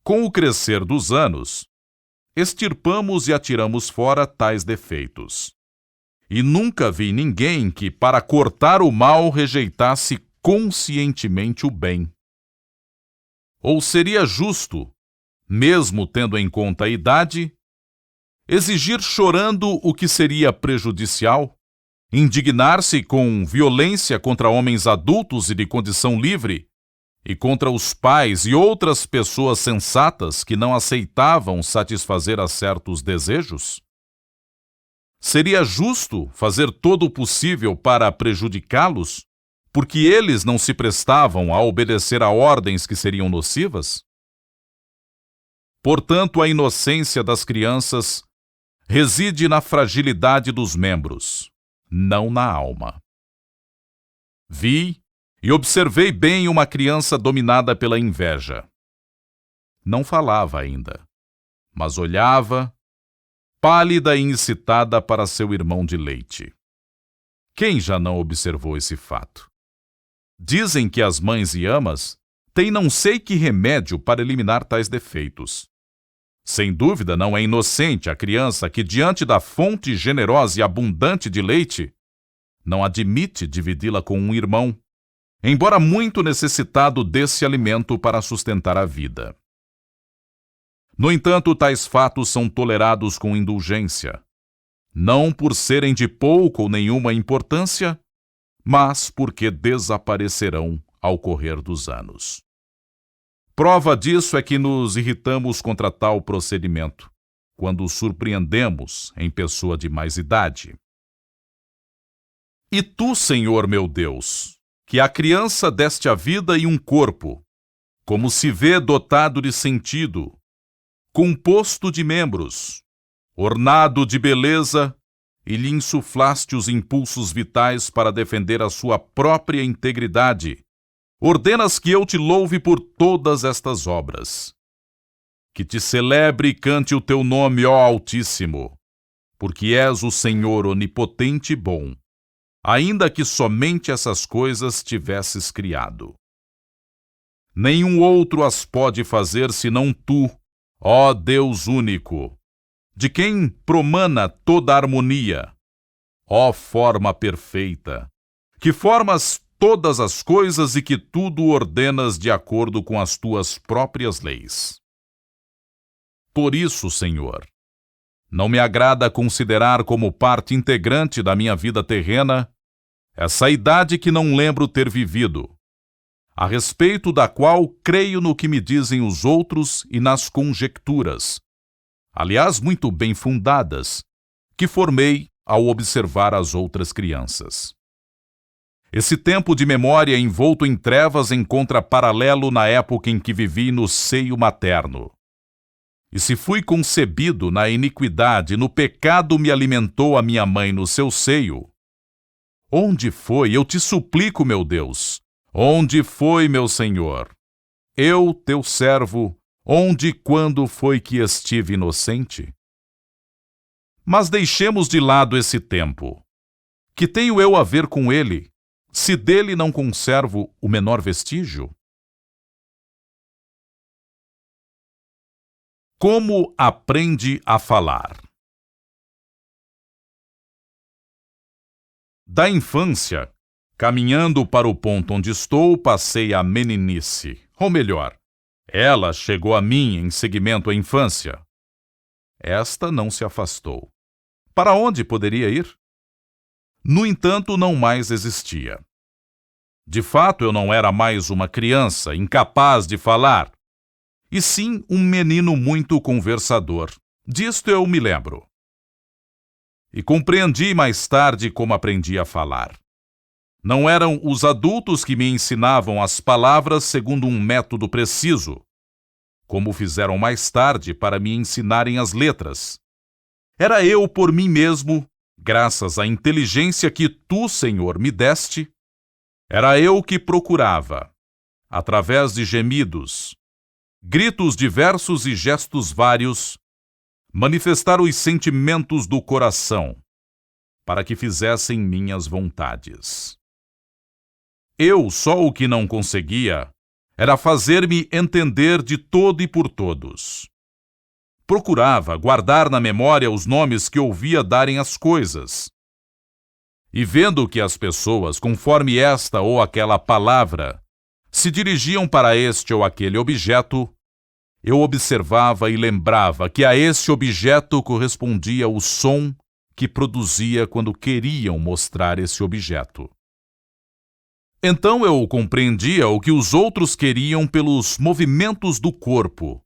Com o crescer dos anos, extirpamos e atiramos fora tais defeitos. E nunca vi ninguém que, para cortar o mal, rejeitasse conscientemente o bem. Ou seria justo, mesmo tendo em conta a idade, exigir chorando o que seria prejudicial, indignar-se com violência contra homens adultos e de condição livre, e contra os pais e outras pessoas sensatas que não aceitavam satisfazer a certos desejos? Seria justo fazer todo o possível para prejudicá-los, porque eles não se prestavam a obedecer a ordens que seriam nocivas? Portanto, a inocência das crianças reside na fragilidade dos membros, não na alma. Vi e observei bem uma criança dominada pela inveja. Não falava ainda, mas olhava, pálida e incitada para seu irmão de leite. Quem já não observou esse fato? Dizem que as mães e amas têm não sei que remédio para eliminar tais defeitos. Sem dúvida, não é inocente a criança que, diante da fonte generosa e abundante de leite, não admite dividi-la com um irmão, embora muito necessitado desse alimento para sustentar a vida. No entanto, tais fatos são tolerados com indulgência, não por serem de pouca ou nenhuma importância, mas porque desaparecerão ao correr dos anos. Prova disso é que nos irritamos contra tal procedimento, quando o surpreendemos em pessoa de mais idade. E tu, Senhor meu Deus, que à criança deste a vida e um corpo, como se vê dotado de sentido, composto de membros, ornado de beleza, e lhe insuflaste os impulsos vitais para defender a sua própria integridade, ordenas que eu te louve por todas estas obras. Que te celebre e cante o teu nome, ó Altíssimo, porque és o Senhor onipotente e bom, ainda que somente essas coisas tivesses criado. Nenhum outro as pode fazer senão tu, ó Deus único, de quem promana toda a harmonia. Ó forma perfeita, que formas todas as coisas e que tudo ordenas de acordo com as tuas próprias leis. Por isso, Senhor, não me agrada considerar como parte integrante da minha vida terrena essa idade que não lembro ter vivido, a respeito da qual creio no que me dizem os outros e nas conjecturas, aliás muito bem fundadas, que formei ao observar as outras crianças. Esse tempo de memória envolto em trevas encontra paralelo na época em que vivi no seio materno. E se fui concebido na iniquidade, no pecado me alimentou a minha mãe no seu seio. Onde foi, eu te suplico, meu Deus, onde foi, meu Senhor? Eu, teu servo, onde e quando foi que estive inocente? Mas deixemos de lado esse tempo. Que tenho eu a ver com ele, se dele não conservo o menor vestígio? Como aprende a falar? Da infância, caminhando para o ponto onde estou, passei a meninice, ou melhor, ela chegou a mim em seguimento à infância. Esta não se afastou. Para onde poderia ir? No entanto, não mais existia. De fato, eu não era mais uma criança incapaz de falar, e sim um menino muito conversador. Disto eu me lembro. E compreendi mais tarde como aprendi a falar. Não eram os adultos que me ensinavam as palavras segundo um método preciso, como fizeram mais tarde para me ensinarem as letras. Era eu por mim mesmo, graças à inteligência que tu, Senhor, me deste, era eu que procurava, através de gemidos, gritos diversos e gestos vários, manifestar os sentimentos do coração, para que fizessem minhas vontades. Eu só o que não conseguia era fazer-me entender de todo e por todos. Procurava guardar na memória os nomes que ouvia darem às coisas. E vendo que as pessoas, conforme esta ou aquela palavra, se dirigiam para este ou aquele objeto, eu observava e lembrava que a esse objeto correspondia o som que produzia quando queriam mostrar esse objeto. Então eu compreendia o que os outros queriam pelos movimentos do corpo,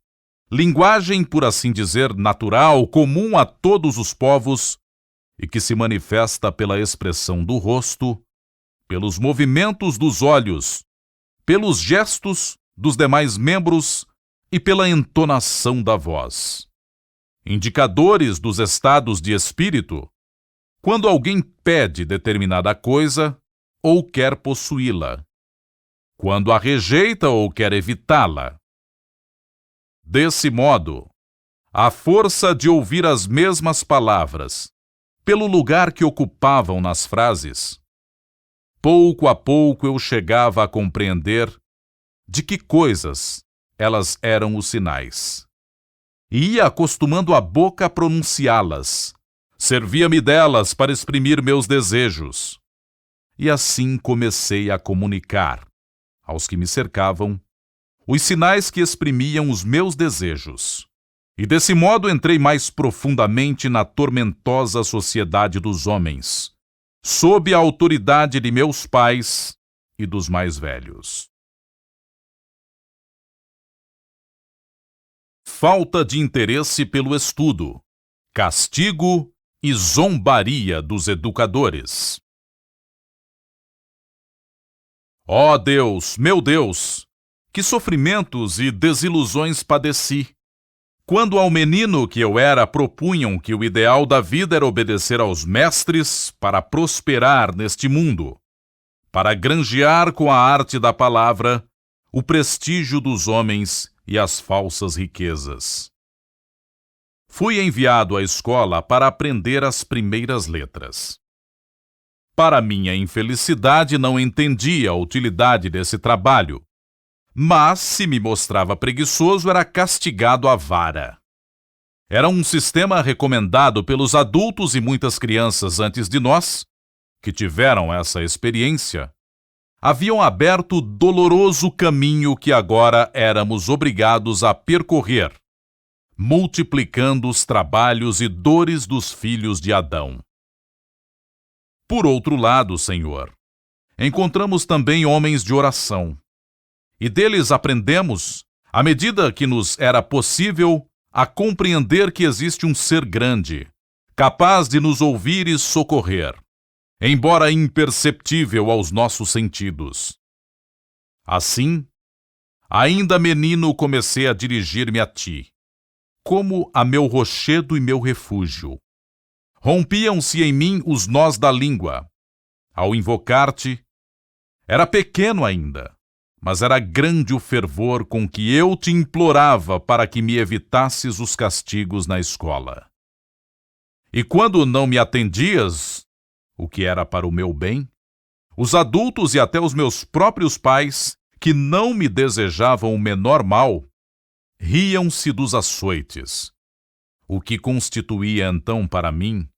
linguagem, por assim dizer, natural, comum a todos os povos, e que se manifesta pela expressão do rosto, pelos movimentos dos olhos, pelos gestos dos demais membros, e pela entonação da voz. Indicadores dos estados de espírito, quando alguém pede determinada coisa ou quer possuí-la, quando a rejeita ou quer evitá-la. Desse modo, a força de ouvir as mesmas palavras, pelo lugar que ocupavam nas frases, pouco a pouco eu chegava a compreender de que coisas elas eram os sinais. E ia acostumando a boca a pronunciá-las. Servia-me delas para exprimir meus desejos. E assim comecei a comunicar, aos que me cercavam, os sinais que exprimiam os meus desejos. E desse modo entrei mais profundamente na tormentosa sociedade dos homens, sob a autoridade de meus pais e dos mais velhos. Falta de interesse pelo estudo, castigo e zombaria dos educadores. Ó Deus, meu Deus, que sofrimentos e desilusões padeci, quando ao menino que eu era propunham que o ideal da vida era obedecer aos mestres para prosperar neste mundo, para granjear com a arte da palavra o prestígio dos homens e as falsas riquezas. Fui enviado à escola para aprender as primeiras letras. Para minha infelicidade, não entendia a utilidade desse trabalho, mas, se me mostrava preguiçoso, era castigado à vara. Era um sistema recomendado pelos adultos e muitas crianças antes de nós, que tiveram essa experiência, haviam aberto o doloroso caminho que agora éramos obrigados a percorrer, multiplicando os trabalhos e dores dos filhos de Adão. Por outro lado, Senhor, encontramos também homens de oração, e deles aprendemos, à medida que nos era possível, a compreender que existe um ser grande, capaz de nos ouvir e socorrer, embora imperceptível aos nossos sentidos. Assim, ainda menino comecei a dirigir-me a Ti, como a meu rochedo e meu refúgio. Rompiam-se em mim os nós da língua. Ao invocar-te, era pequeno ainda, mas era grande o fervor com que eu te implorava para que me evitasses os castigos na escola. E quando não me atendias, o que era para o meu bem, os adultos e até os meus próprios pais, que não me desejavam o menor mal, riam-se dos açoites, o que constituía então para mim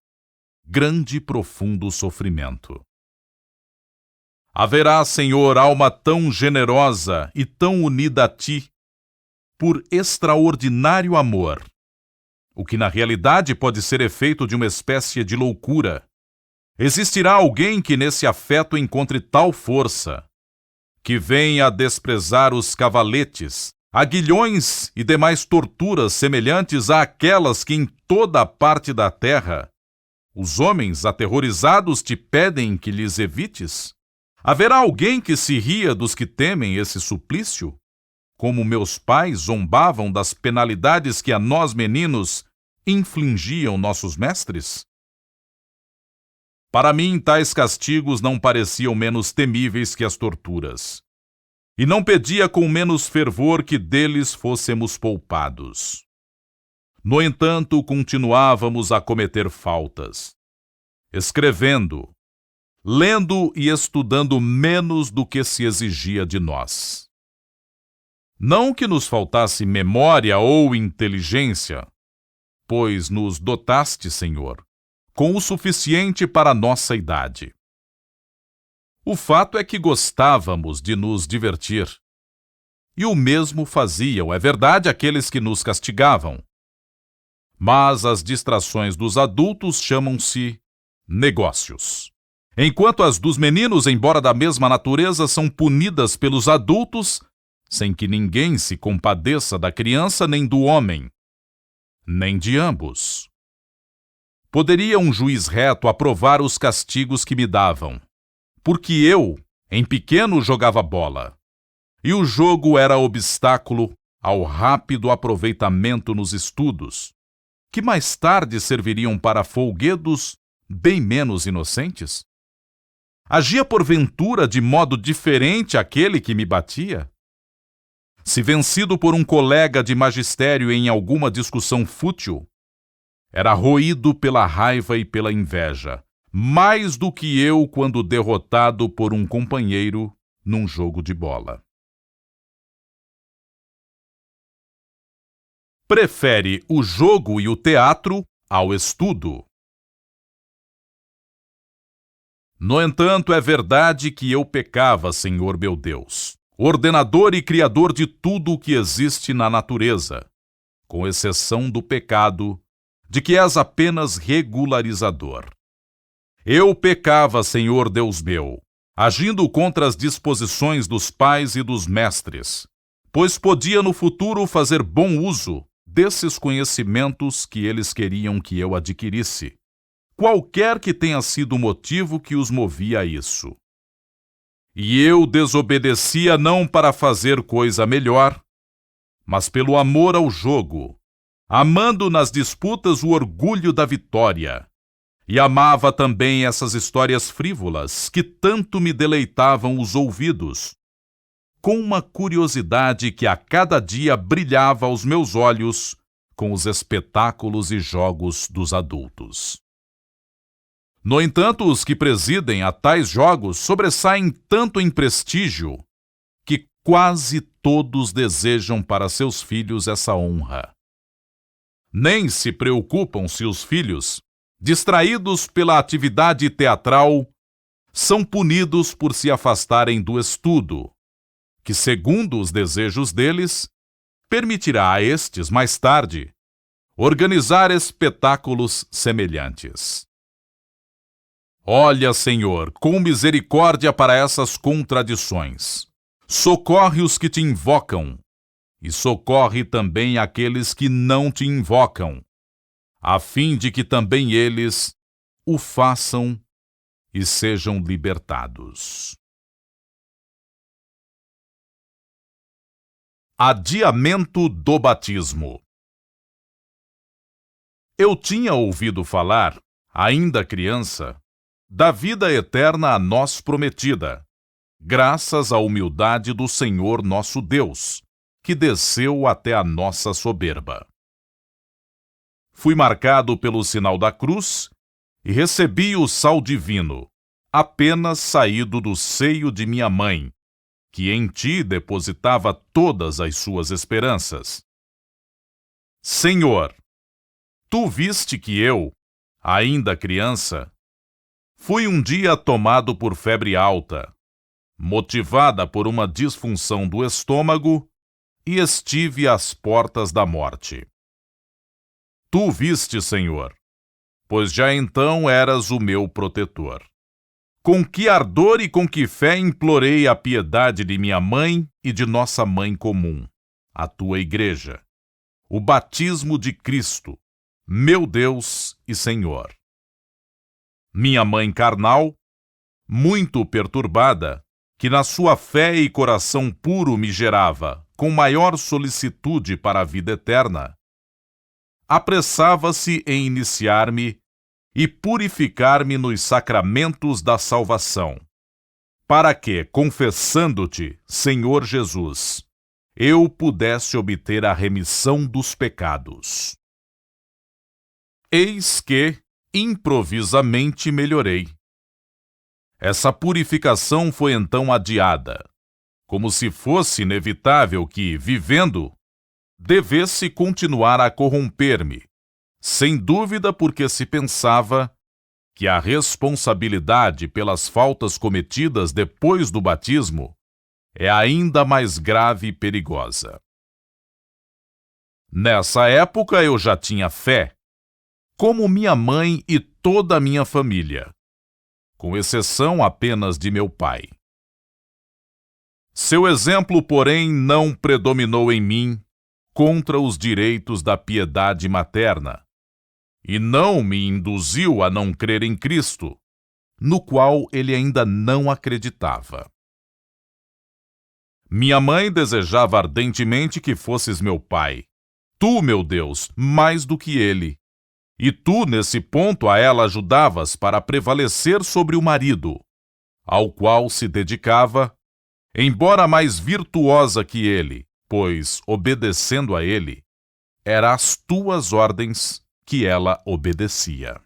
grande e profundo sofrimento. Haverá, Senhor, alma tão generosa e tão unida a Ti, por extraordinário amor, o que na realidade pode ser efeito de uma espécie de loucura. Existirá alguém que nesse afeto encontre tal força, que venha a desprezar os cavaletes, aguilhões e demais torturas semelhantes àquelas que em toda a parte da terra os homens aterrorizados te pedem que lhes evites? Haverá alguém que se ria dos que temem esse suplício? Como meus pais zombavam das penalidades que a nós meninos infligiam nossos mestres? Para mim, tais castigos não pareciam menos temíveis que as torturas, e não pedia com menos fervor que deles fôssemos poupados. No entanto, continuávamos a cometer faltas, escrevendo, lendo e estudando menos do que se exigia de nós. Não que nos faltasse memória ou inteligência, pois nos dotaste, Senhor, com o suficiente para a nossa idade. O fato é que gostávamos de nos divertir. E o mesmo faziam, é verdade, aqueles que nos castigavam. Mas as distrações dos adultos chamam-se negócios, enquanto as dos meninos, embora da mesma natureza, são punidas pelos adultos, sem que ninguém se compadeça da criança nem do homem, nem de ambos. Poderia um juiz reto aprovar os castigos que me davam, porque eu, em pequeno, jogava bola, e o jogo era obstáculo ao rápido aproveitamento nos estudos, que mais tarde serviriam para folguedos bem menos inocentes? Agia porventura de modo diferente àquele que me batia? Se vencido por um colega de magistério em alguma discussão fútil, era roído pela raiva e pela inveja, mais do que eu quando derrotado por um companheiro num jogo de bola. Prefere o jogo e o teatro ao estudo. No entanto, é verdade que eu pecava, Senhor meu Deus, ordenador e criador de tudo o que existe na natureza, com exceção do pecado, de que és apenas regularizador. Eu pecava, Senhor Deus meu, agindo contra as disposições dos pais e dos mestres, pois podia no futuro fazer bom uso desses conhecimentos que eles queriam que eu adquirisse, qualquer que tenha sido o motivo que os movia a isso. E eu desobedecia não para fazer coisa melhor, mas pelo amor ao jogo, amando nas disputas o orgulho da vitória, e amava também essas histórias frívolas que tanto me deleitavam os ouvidos, com uma curiosidade que a cada dia brilhava aos meus olhos com os espetáculos e jogos dos adultos. No entanto, os que presidem a tais jogos sobressaem tanto em prestígio que quase todos desejam para seus filhos essa honra. Nem se preocupam se os filhos, distraídos pela atividade teatral, são punidos por se afastarem do estudo, que, segundo os desejos deles, permitirá a estes, mais tarde, organizar espetáculos semelhantes. Olha, Senhor, com misericórdia para essas contradições. Socorre os que te invocam, e socorre também aqueles que não te invocam, a fim de que também eles o façam e sejam libertados. Adiamento do batismo. Eu tinha ouvido falar, ainda criança, da vida eterna a nós prometida, graças à humildade do Senhor nosso Deus, que desceu até a nossa soberba. Fui marcado pelo sinal da cruz e recebi o sal divino, apenas saído do seio de minha mãe, que em ti depositava todas as suas esperanças. Senhor, tu viste que eu, ainda criança, fui um dia tomado por febre alta, motivada por uma disfunção do estômago, e estive às portas da morte. Tu viste, Senhor, pois já então eras o meu protetor. Com que ardor e com que fé implorei a piedade de minha mãe e de nossa mãe comum, a tua igreja, o batismo de Cristo, meu Deus e Senhor. Minha mãe carnal, muito perturbada, que na sua fé e coração puro me gerava com maior solicitude para a vida eterna, apressava-se em iniciar-me e purificar-me nos sacramentos da salvação, para que, confessando-te, Senhor Jesus, eu pudesse obter a remissão dos pecados. Eis que, improvisamente, melhorei. Essa purificação foi então adiada, como se fosse inevitável que, vivendo, devesse continuar a corromper-me, sem dúvida porque se pensava que a responsabilidade pelas faltas cometidas depois do batismo é ainda mais grave e perigosa. Nessa época eu já tinha fé, como minha mãe e toda a minha família, com exceção apenas de meu pai. Seu exemplo, porém, não predominou em mim contra os direitos da piedade materna, e não me induziu a não crer em Cristo, no qual ele ainda não acreditava. Minha mãe desejava ardentemente que fosses meu pai. Tu, meu Deus, mais do que ele. E tu, nesse ponto, a ela ajudavas para prevalecer sobre o marido, ao qual se dedicava, embora mais virtuosa que ele, pois, obedecendo a ele, era às tuas ordens que ela obedecia.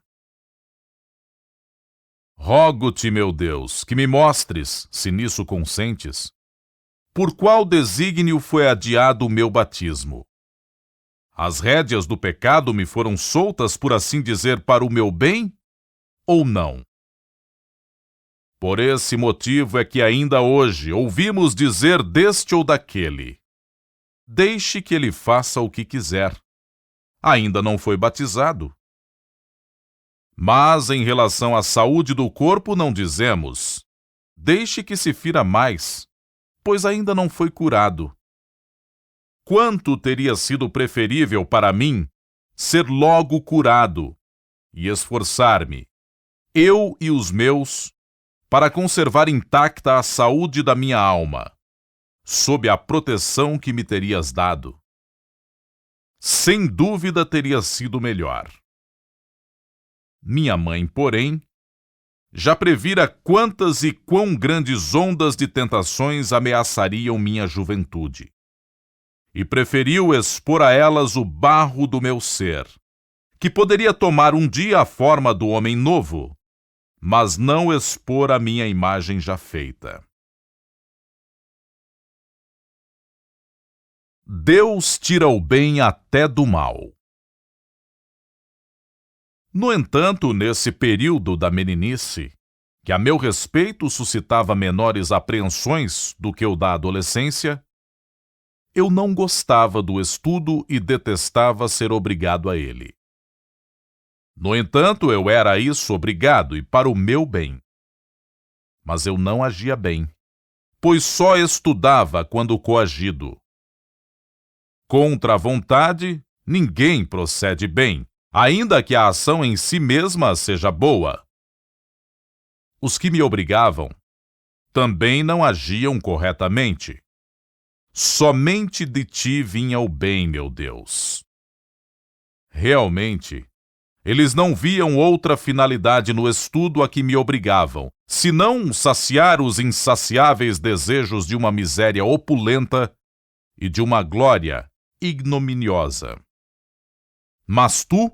Rogo-te, meu Deus, que me mostres, se nisso consentes, por qual desígnio foi adiado o meu batismo. As rédeas do pecado me foram soltas, por assim dizer, para o meu bem, ou não? Por esse motivo é que ainda hoje ouvimos dizer deste ou daquele: deixe que ele faça o que quiser. Ainda não foi batizado. Mas em relação à saúde do corpo não dizemos: deixe que se fira mais, pois ainda não foi curado. Quanto teria sido preferível para mim ser logo curado e esforçar-me, eu e os meus, para conservar intacta a saúde da minha alma, sob a proteção que me terias dado. Sem dúvida teria sido melhor. Minha mãe, porém, já previra quantas e quão grandes ondas de tentações ameaçariam minha juventude, e preferiu expor a elas o barro do meu ser, que poderia tomar um dia a forma do homem novo, mas não expor a minha imagem já feita. Deus tira o bem até do mal. No entanto, nesse período da meninice, que a meu respeito suscitava menores apreensões do que o da adolescência, eu não gostava do estudo e detestava ser obrigado a ele. No entanto, eu era a isso obrigado e para o meu bem. Mas eu não agia bem, pois só estudava quando coagido. Contra a vontade, ninguém procede bem, ainda que a ação em si mesma seja boa. Os que me obrigavam também não agiam corretamente. Somente de ti vinha o bem, meu Deus. Realmente, eles não viam outra finalidade no estudo a que me obrigavam, senão saciar os insaciáveis desejos de uma miséria opulenta e de uma glória ignominiosa. Mas tu,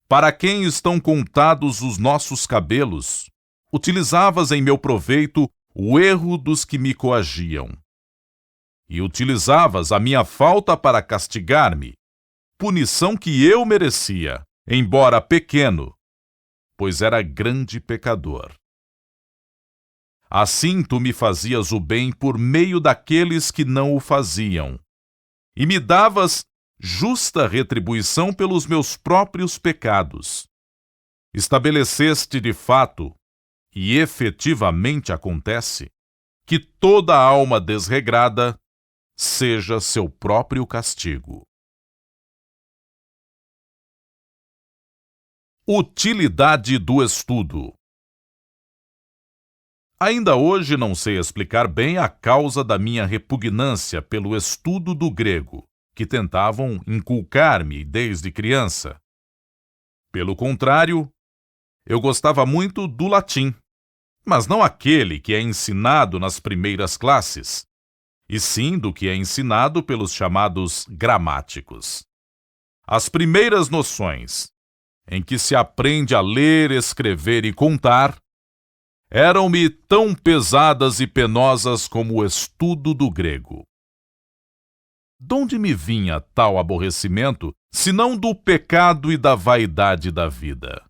para quem estão contados os nossos cabelos, utilizavas em meu proveito o erro dos que me coagiam. E utilizavas a minha falta para castigar-me, punição que eu merecia, embora pequeno, pois era grande pecador. Assim tu me fazias o bem por meio daqueles que não o faziam, e me davas justa retribuição pelos meus próprios pecados. Estabeleceste de fato, e efetivamente acontece, que toda alma desregrada seja seu próprio castigo. Utilidade do estudo. Ainda hoje não sei explicar bem a causa da minha repugnância pelo estudo do grego, que tentavam inculcar-me desde criança. Pelo contrário, eu gostava muito do latim, mas não aquele que é ensinado nas primeiras classes, e sim do que é ensinado pelos chamados gramáticos. As primeiras noções, em que se aprende a ler, escrever e contar, eram-me tão pesadas e penosas como o estudo do grego. Donde me vinha tal aborrecimento, senão do pecado e da vaidade da vida?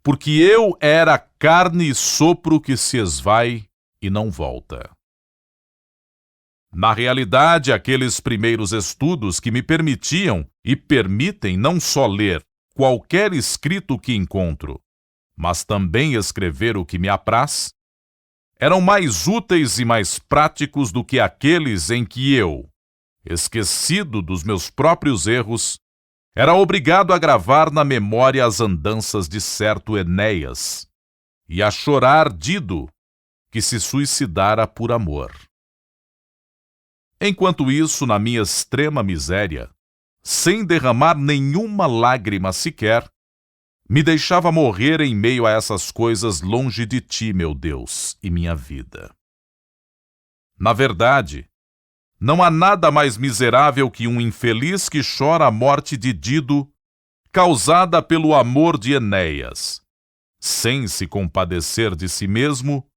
Porque eu era carne e sopro que se esvai e não volta. Na realidade, aqueles primeiros estudos que me permitiam e permitem não só ler qualquer escrito que encontro, mas também escrever o que me apraz, eram mais úteis e mais práticos do que aqueles em que eu, esquecido dos meus próprios erros, era obrigado a gravar na memória as andanças de certo Enéas e a chorar Dido, que se suicidara por amor. Enquanto isso, na minha extrema miséria, sem derramar nenhuma lágrima sequer, me deixava morrer em meio a essas coisas longe de ti, meu Deus, e minha vida. Na verdade, não há nada mais miserável que um infeliz que chora a morte de Dido, causada pelo amor de Enéas, sem se compadecer de si mesmo,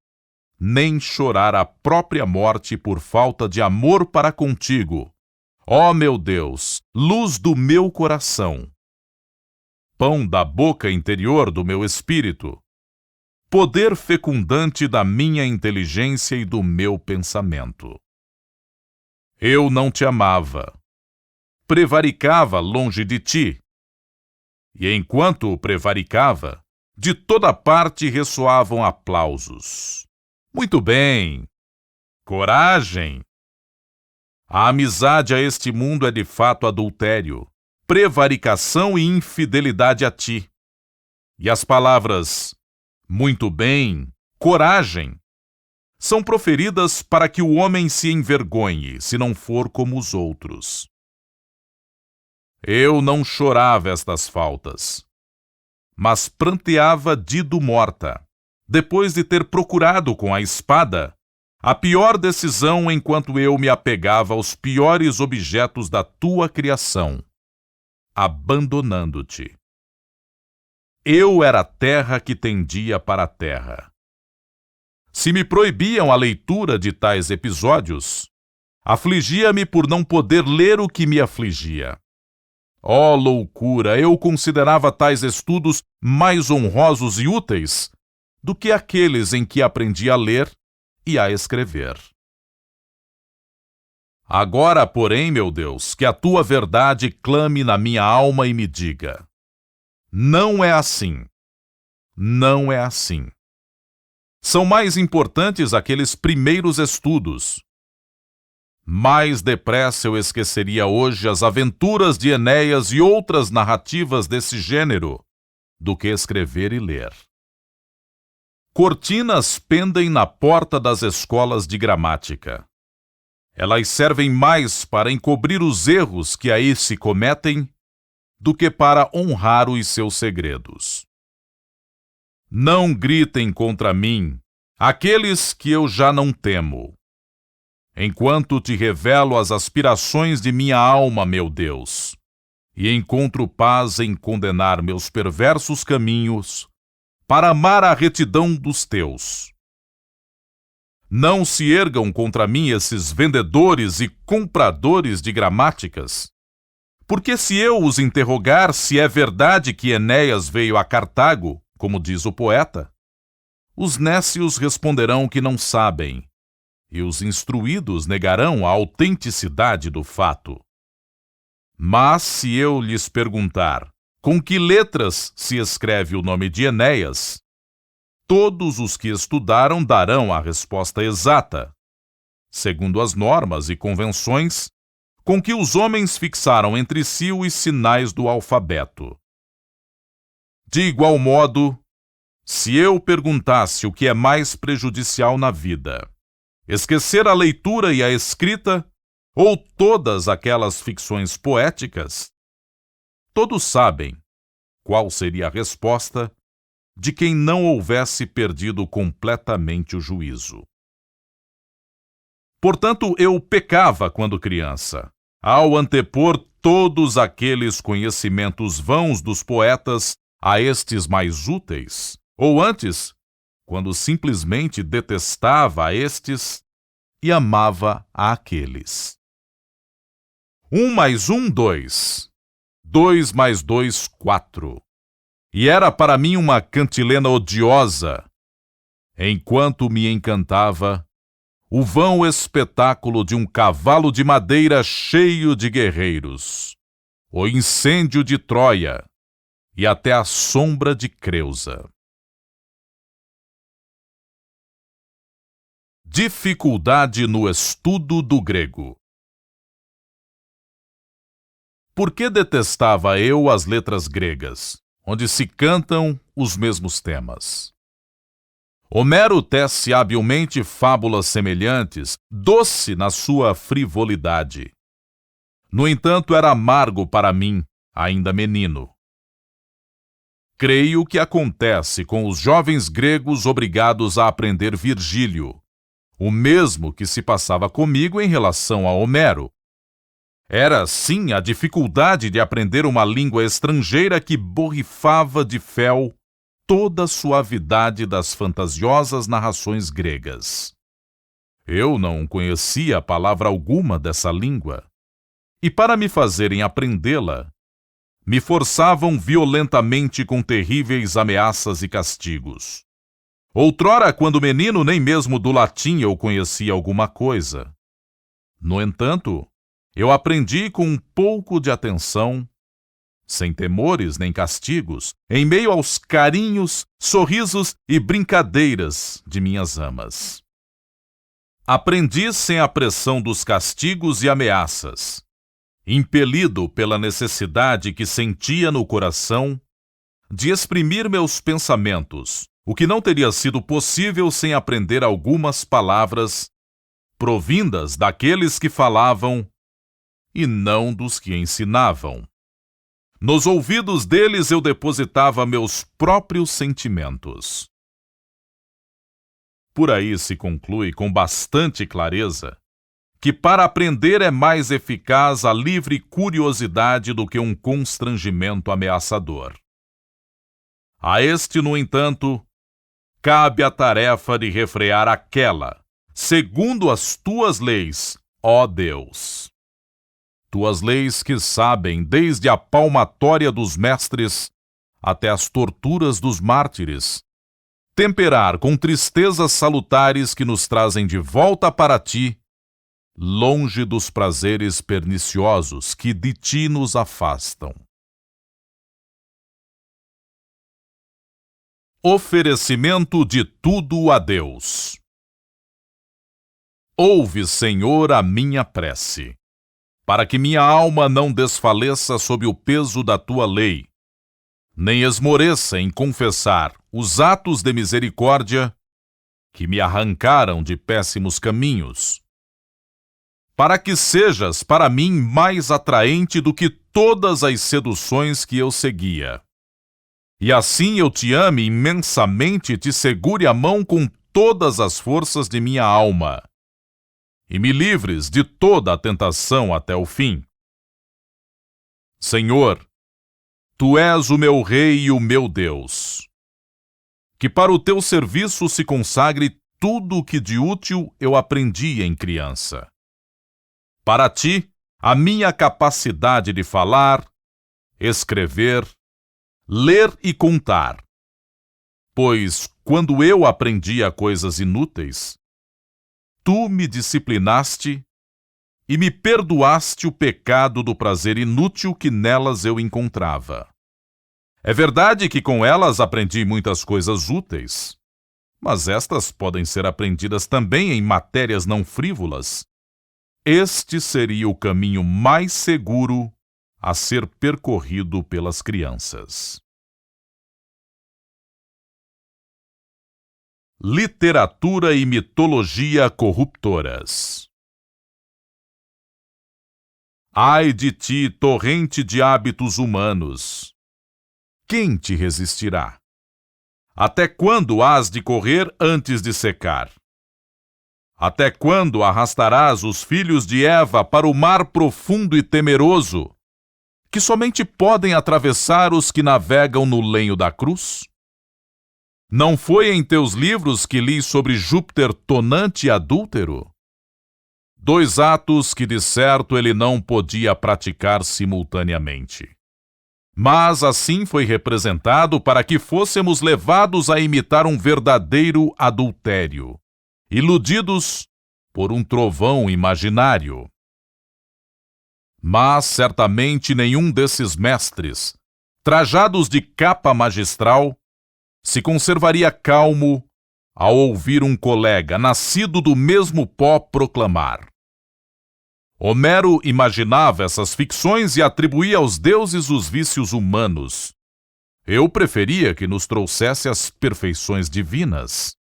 nem chorar a própria morte por falta de amor para contigo, ó meu Deus, luz do meu coração, pão da boca interior do meu espírito, poder fecundante da minha inteligência e do meu pensamento. Eu não te amava, prevaricava longe de ti, e enquanto prevaricava, de toda parte ressoavam aplausos. Muito bem! Coragem! A amizade a este mundo é de fato adultério, prevaricação e infidelidade a ti. E as palavras muito bem, coragem, são proferidas para que o homem se envergonhe, se não for como os outros. Eu não chorava estas faltas, mas pranteava Dido morta, depois de ter procurado com a espada a pior decisão enquanto eu me apegava aos piores objetos da tua criação, abandonando-te. Eu era a terra que tendia para a terra. Se me proibiam a leitura de tais episódios, afligia-me por não poder ler o que me afligia. Ó loucura, eu considerava tais estudos mais honrosos e úteis do que aqueles em que aprendi a ler e a escrever. Agora, porém, meu Deus, que a tua verdade clame na minha alma e me diga: não é assim. Não é assim. São mais importantes aqueles primeiros estudos. Mais depressa eu esqueceria hoje as aventuras de Enéas e outras narrativas desse gênero do que escrever e ler. Cortinas pendem na porta das escolas de gramática. Elas servem mais para encobrir os erros que aí se cometem do que para honrar os seus segredos. Não gritem contra mim aqueles que eu já não temo, enquanto te revelo as aspirações de minha alma, meu Deus, e encontro paz em condenar meus perversos caminhos para amar a retidão dos teus. Não se ergam contra mim esses vendedores e compradores de gramáticas, porque se eu os interrogar se é verdade que Enéas veio a Cartago, como diz o poeta, os nécios responderão que não sabem, e os instruídos negarão a autenticidade do fato. Mas se eu lhes perguntar com que letras se escreve o nome de Enéas, todos os que estudaram darão a resposta exata, segundo as normas e convenções com que os homens fixaram entre si os sinais do alfabeto. De igual modo, se eu perguntasse o que é mais prejudicial na vida, esquecer a leitura e a escrita, ou todas aquelas ficções poéticas, todos sabem qual seria a resposta de quem não houvesse perdido completamente o juízo. Portanto, eu pecava quando criança, ao antepor todos aqueles conhecimentos vãos dos poetas a estes mais úteis, ou antes, quando simplesmente detestava a estes e amava a aqueles. 1 mais 1, 2. 2 mais 2, 4. E era para mim uma cantilena odiosa, enquanto me encantava o vão espetáculo de um cavalo de madeira cheio de guerreiros, o incêndio de Troia e até a sombra de Creusa. Dificuldade no estudo do grego. Por que detestava eu as letras gregas, onde se cantam os mesmos temas? Homero tece habilmente fábulas semelhantes, doce na sua frivolidade. No entanto, era amargo para mim, ainda menino. Creio que acontece com os jovens gregos obrigados a aprender Virgílio, o mesmo que se passava comigo em relação a Homero. Era, sim, a dificuldade de aprender uma língua estrangeira que borrifava de fel toda a suavidade das fantasiosas narrações gregas. Eu não conhecia palavra alguma dessa língua, e para me fazerem aprendê-la, me forçavam violentamente com terríveis ameaças e castigos. Outrora, quando menino, nem mesmo do latim eu conhecia alguma coisa. No entanto, eu aprendi com um pouco de atenção, sem temores nem castigos, em meio aos carinhos, sorrisos e brincadeiras de minhas amas. Aprendi sem a pressão dos castigos e ameaças, impelido pela necessidade que sentia no coração de exprimir meus pensamentos, o que não teria sido possível sem aprender algumas palavras provindas daqueles que falavam e não dos que ensinavam. Nos ouvidos deles eu depositava meus próprios sentimentos. Por aí se conclui com bastante clareza que para aprender é mais eficaz a livre curiosidade do que um constrangimento ameaçador. A este, no entanto, cabe a tarefa de refrear aquela, segundo as tuas leis, ó Deus. Tuas leis que sabem desde a palmatória dos mestres até as torturas dos mártires, temperar com tristezas salutares que nos trazem de volta para ti, longe dos prazeres perniciosos que de ti nos afastam. Oferecimento de tudo a Deus. Ouve, Senhor, a minha prece, para que minha alma não desfaleça sob o peso da tua lei, nem esmoreça em confessar os atos de misericórdia que me arrancaram de péssimos caminhos, para que sejas para mim mais atraente do que todas as seduções que eu seguia. E assim eu te ame imensamente e te segure a mão com todas as forças de minha alma, e me livres de toda a tentação até o fim. Senhor, tu és o meu Rei e o meu Deus. Que para o teu serviço se consagre tudo o que de útil eu aprendi em criança. Para ti, a minha capacidade de falar, escrever, ler e contar. Pois, quando eu aprendia coisas inúteis, tu me disciplinaste e me perdoaste o pecado do prazer inútil que nelas eu encontrava. É verdade que com elas aprendi muitas coisas úteis, mas estas podem ser aprendidas também em matérias não frívolas. Este seria o caminho mais seguro a ser percorrido pelas crianças. Literatura e mitologia corruptoras. Ai de ti, torrente de hábitos humanos! Quem te resistirá? Até quando hás de correr antes de secar? Até quando arrastarás os filhos de Eva para o mar profundo e temeroso, que somente podem atravessar os que navegam no lenho da cruz? Não foi em teus livros que li sobre Júpiter tonante e adúltero? 2 atos que de certo ele não podia praticar simultaneamente. Mas assim foi representado para que fôssemos levados a imitar um verdadeiro adultério, iludidos por um trovão imaginário. Mas certamente nenhum desses mestres, trajados de capa magistral, se conservaria calmo ao ouvir um colega nascido do mesmo pó proclamar. Homero imaginava essas ficções e atribuía aos deuses os vícios humanos. Eu preferia que nos trouxesse as perfeições divinas.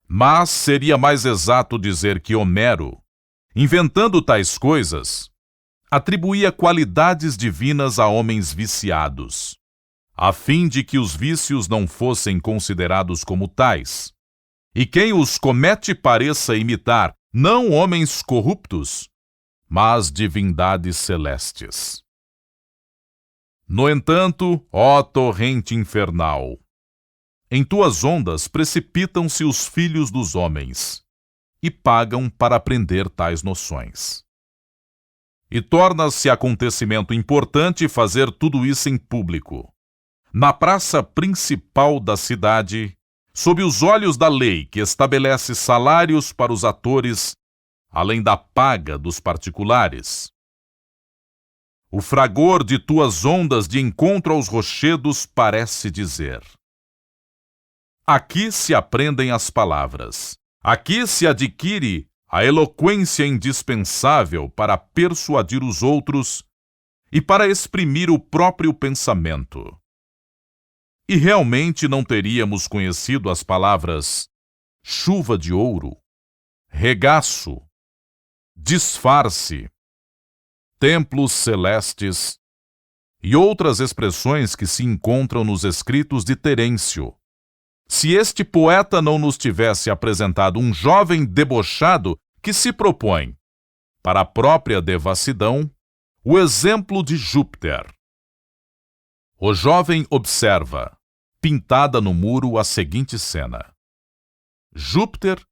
Mas seria mais exato dizer que Homero, inventando tais coisas, atribuía qualidades divinas a homens viciados, a fim de que os vícios não fossem considerados como tais, e quem os comete pareça imitar não homens corruptos, mas divindades celestes. No entanto, ó torrente infernal, em tuas ondas precipitam-se os filhos dos homens, e pagam para aprender tais noções. E torna-se acontecimento importante fazer tudo isso em público, na praça principal da cidade, sob os olhos da lei que estabelece salários para os atores, além da paga dos particulares. O fragor de tuas ondas de encontro aos rochedos parece dizer: aqui se aprendem as palavras, aqui se adquire a eloquência indispensável para persuadir os outros e para exprimir o próprio pensamento. E realmente não teríamos conhecido as palavras chuva de ouro, regaço, disfarce, templos celestes e outras expressões que se encontram nos escritos de Terêncio, se este poeta não nos tivesse apresentado um jovem debochado que se propõe, para a própria devassidão, o exemplo de Júpiter. O jovem observa, pintada no muro, a seguinte cena. Júpiter,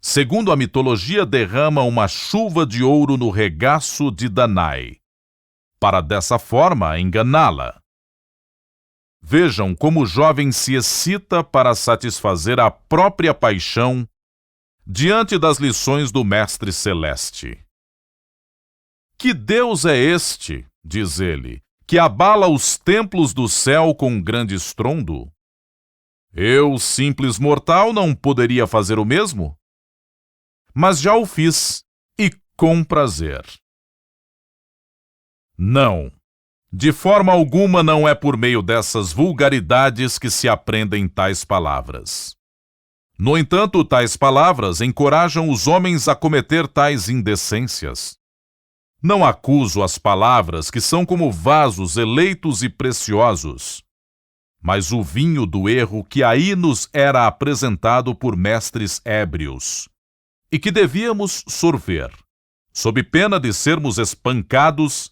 segundo a mitologia, derrama uma chuva de ouro no regaço de Danae, para dessa forma enganá-la. Vejam como o jovem se excita para satisfazer a própria paixão diante das lições do Mestre Celeste. Que Deus é este, diz ele, que abala os templos do céu com grande estrondo? Eu, simples mortal, não poderia fazer o mesmo? Mas já o fiz, e com prazer. Não. De forma alguma não é por meio dessas vulgaridades que se aprendem tais palavras. No entanto, tais palavras encorajam os homens a cometer tais indecências. Não acuso as palavras que são como vasos eleitos e preciosos, mas o vinho do erro que aí nos era apresentado por mestres ébrios, e que devíamos sorver, sob pena de sermos espancados,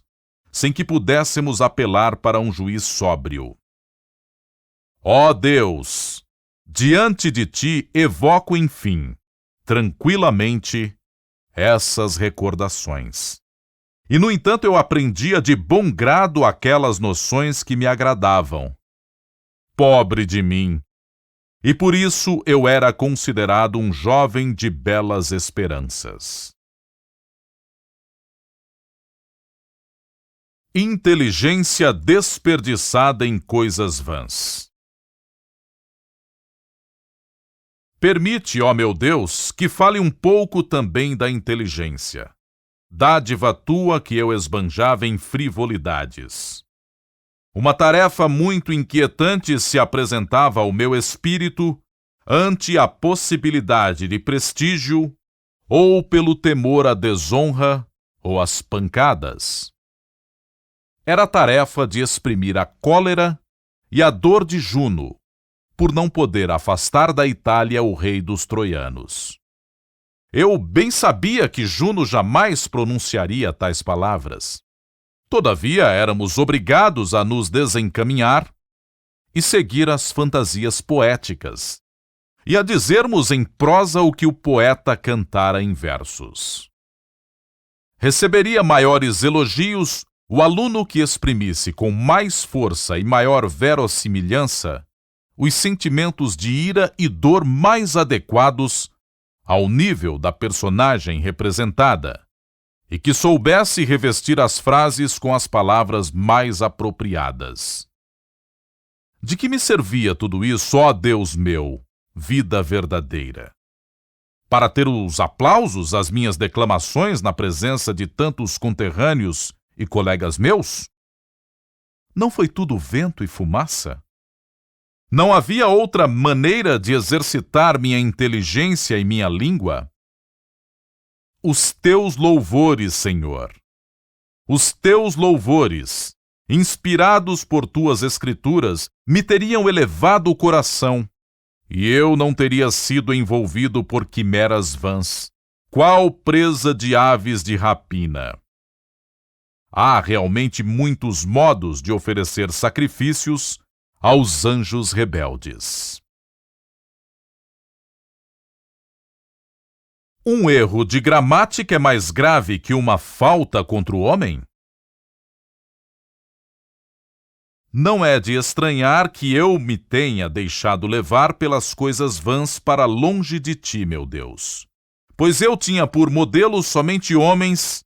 sem que pudéssemos apelar para um juiz sóbrio. Ó Deus, diante de ti evoco, enfim, tranquilamente, essas recordações. E, no entanto, eu aprendia de bom grado aquelas noções que me agradavam. Pobre de mim! E por isso eu era considerado um jovem de belas esperanças. Inteligência desperdiçada em coisas vãs. Permite, ó meu Deus, que fale um pouco também da inteligência, dádiva tua que eu esbanjava em frivolidades. Uma tarefa muito inquietante se apresentava ao meu espírito ante a possibilidade de prestígio ou pelo temor à desonra ou às pancadas. Era a tarefa de exprimir a cólera e a dor de Juno, por não poder afastar da Itália o rei dos troianos. Eu bem sabia que Juno jamais pronunciaria tais palavras. Todavia, éramos obrigados a nos desencaminhar e seguir as fantasias poéticas, e a dizermos em prosa o que o poeta cantara em versos. Receberia maiores elogios o aluno que exprimisse com mais força e maior verossimilhança os sentimentos de ira e dor mais adequados ao nível da personagem representada, e que soubesse revestir as frases com as palavras mais apropriadas. De que me servia tudo isso, ó Deus meu, vida verdadeira? Para ter os aplausos às minhas declamações na presença de tantos conterrâneos e colegas meus? Não foi tudo vento e fumaça? Não havia outra maneira de exercitar minha inteligência e minha língua? Os teus louvores, Senhor. Os teus louvores, inspirados por tuas escrituras, me teriam elevado o coração, e eu não teria sido envolvido por quimeras vãs, qual presa de aves de rapina. Há realmente muitos modos de oferecer sacrifícios aos anjos rebeldes. Um erro de gramática é mais grave que uma falta contra o homem? Não é de estranhar que eu me tenha deixado levar pelas coisas vãs para longe de ti, meu Deus. Pois eu tinha por modelo somente homens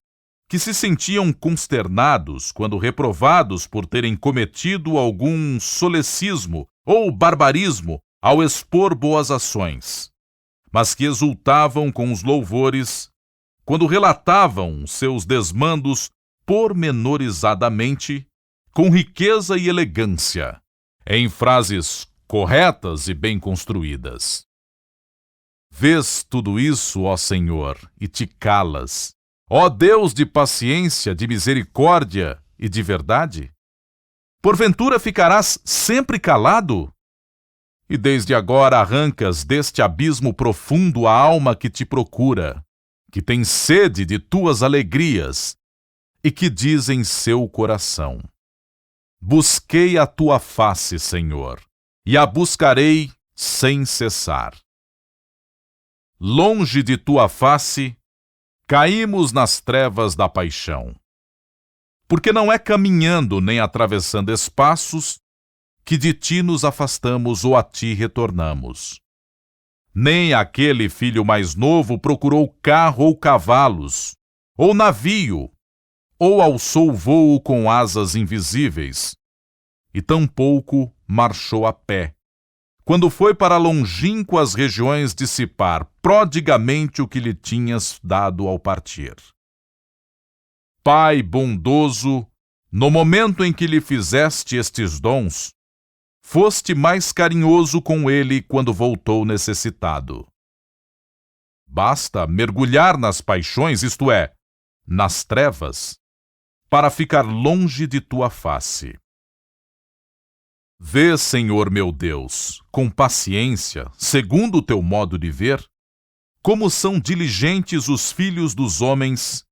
que se sentiam consternados quando reprovados por terem cometido algum solecismo ou barbarismo ao expor boas ações, mas que exultavam com os louvores quando relatavam seus desmandos pormenorizadamente, com riqueza e elegância, em frases corretas e bem construídas. Vês tudo isso, ó Senhor, e te calas, ó Deus de paciência, de misericórdia e de verdade? Porventura ficarás sempre calado? E desde agora arrancas deste abismo profundo a alma que te procura, que tem sede de tuas alegrias e que diz em seu coração: busquei a tua face, Senhor, e a buscarei sem cessar. Longe de tua face, caímos nas trevas da paixão. Porque não é caminhando nem atravessando espaços que de ti nos afastamos ou a ti retornamos. Nem aquele filho mais novo procurou carro ou cavalos, ou navio, ou alçou voo com asas invisíveis, e tampouco marchou a pé, quando foi para longínquas regiões dissipar prodigamente o que lhe tinhas dado ao partir. Pai bondoso, no momento em que lhe fizeste estes dons, foste mais carinhoso com ele quando voltou necessitado. Basta mergulhar nas paixões, isto é, nas trevas, para ficar longe de tua face. Vê, Senhor meu Deus, com paciência, segundo o teu modo de ver, como são diligentes os filhos dos homens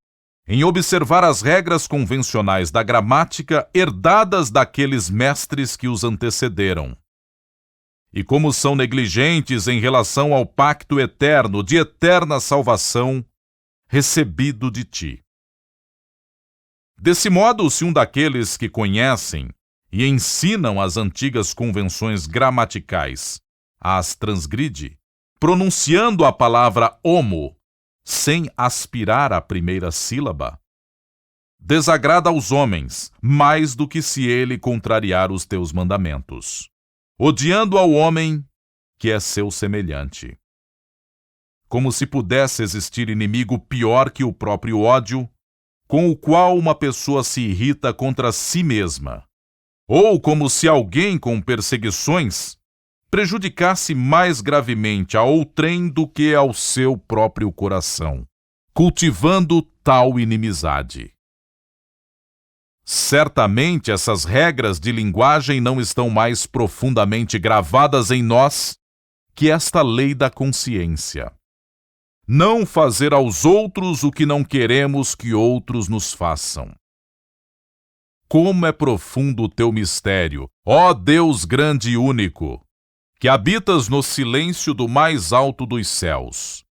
em observar as regras convencionais da gramática herdadas daqueles mestres que os antecederam. E como são negligentes em relação ao pacto eterno de eterna salvação recebido de ti. Desse modo, se um daqueles que conhecem e ensinam as antigas convenções gramaticais as transgride, pronunciando a palavra homo sem aspirar a primeira sílaba, desagrada aos homens mais do que se ele contrariar os teus mandamentos, odiando ao homem que é seu semelhante. Como se pudesse existir inimigo pior que o próprio ódio, com o qual uma pessoa se irrita contra si mesma, ou como se alguém com perseguições prejudicasse mais gravemente a outrem do que ao seu próprio coração, cultivando tal inimizade. Certamente essas regras de linguagem não estão mais profundamente gravadas em nós que esta lei da consciência. Não fazer aos outros o que não queremos que outros nos façam. Como é profundo o teu mistério, ó Deus grande e único, que habitas no silêncio do mais alto dos céus,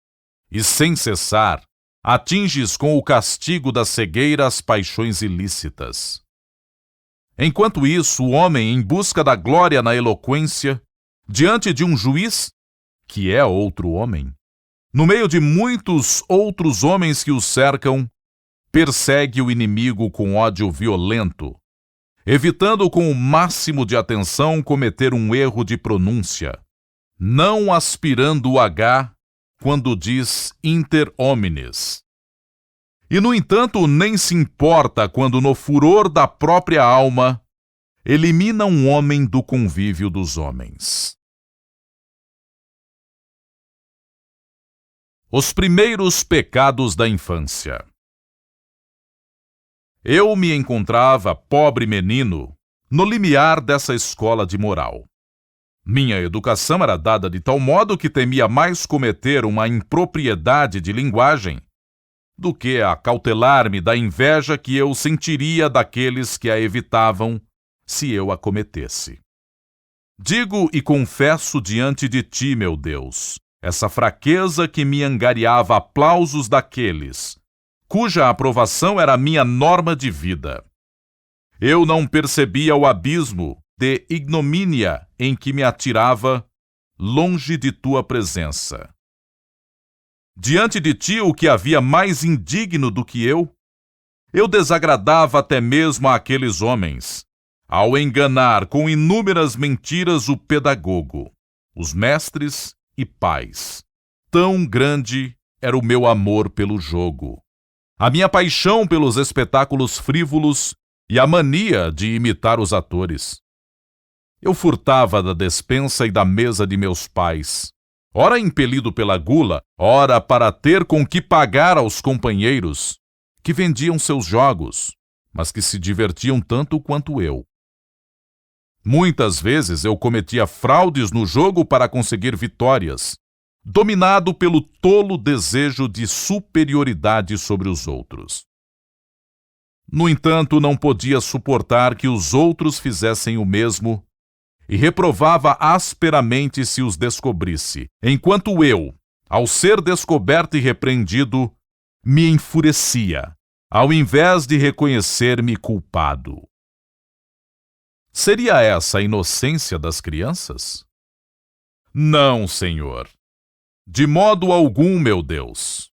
e sem cessar atinges com o castigo da cegueira as paixões ilícitas. Enquanto isso, o homem, em busca da glória na eloquência, diante de um juiz, que é outro homem, no meio de muitos outros homens que o cercam, persegue o inimigo com ódio violento, evitando com o máximo de atenção cometer um erro de pronúncia, não aspirando o H quando diz inter homines. E, no entanto, nem se importa quando, no furor da própria alma, elimina um homem do convívio dos homens. Os primeiros pecados da infância. Eu me encontrava, pobre menino, no limiar dessa escola de moral. Minha educação era dada de tal modo que temia mais cometer uma impropriedade de linguagem do que acautelar-me da inveja que eu sentiria daqueles que a evitavam se eu a cometesse. Digo e confesso diante de ti, meu Deus, essa fraqueza que me angariava aplausos daqueles, cuja aprovação era a minha norma de vida. Eu não percebia o abismo de ignomínia em que me atirava longe de tua presença. Diante de ti, o que havia mais indigno do que eu desagradava até mesmo àqueles homens, ao enganar com inúmeras mentiras o pedagogo, os mestres e pais. Tão grande era o meu amor pelo jogo, a minha paixão pelos espetáculos frívolos e a mania de imitar os atores. Eu furtava da despensa e da mesa de meus pais, ora impelido pela gula, ora para ter com que pagar aos companheiros que vendiam seus jogos, mas que se divertiam tanto quanto eu. Muitas vezes eu cometia fraudes no jogo para conseguir vitórias, dominado pelo tolo desejo de superioridade sobre os outros. No entanto, não podia suportar que os outros fizessem o mesmo e reprovava asperamente se os descobrisse, enquanto eu, ao ser descoberto e repreendido, me enfurecia, ao invés de reconhecer-me culpado. Seria essa a inocência das crianças? Não, Senhor. De modo algum, meu Deus.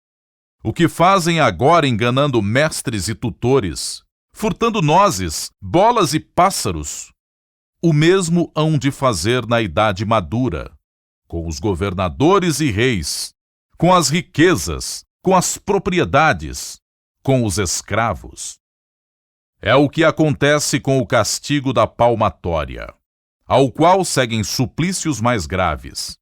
O que fazem agora enganando mestres e tutores, furtando nozes, bolas e pássaros, o mesmo hão de fazer na idade madura, com os governadores e reis, com as riquezas, com as propriedades, com os escravos. É o que acontece com o castigo da palmatória, ao qual seguem suplícios mais graves.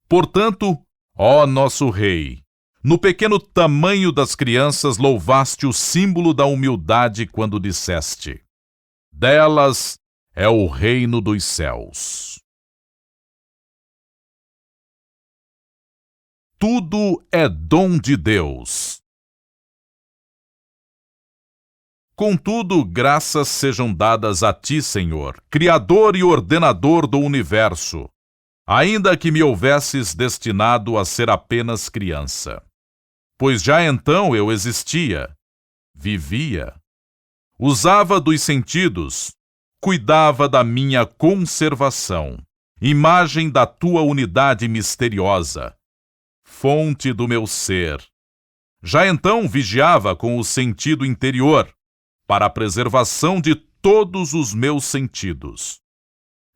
Portanto, ó nosso Rei, no pequeno tamanho das crianças louvaste o símbolo da humildade quando disseste: delas é o reino dos céus. Tudo é dom de Deus. Contudo, graças sejam dadas a ti, Senhor, Criador e Ordenador do universo, ainda que me houvesses destinado a ser apenas criança. Pois já então eu existia, vivia, usava dos sentidos, cuidava da minha conservação, imagem da tua unidade misteriosa, fonte do meu ser. Já então vigiava com o sentido interior, para a preservação de todos os meus sentidos.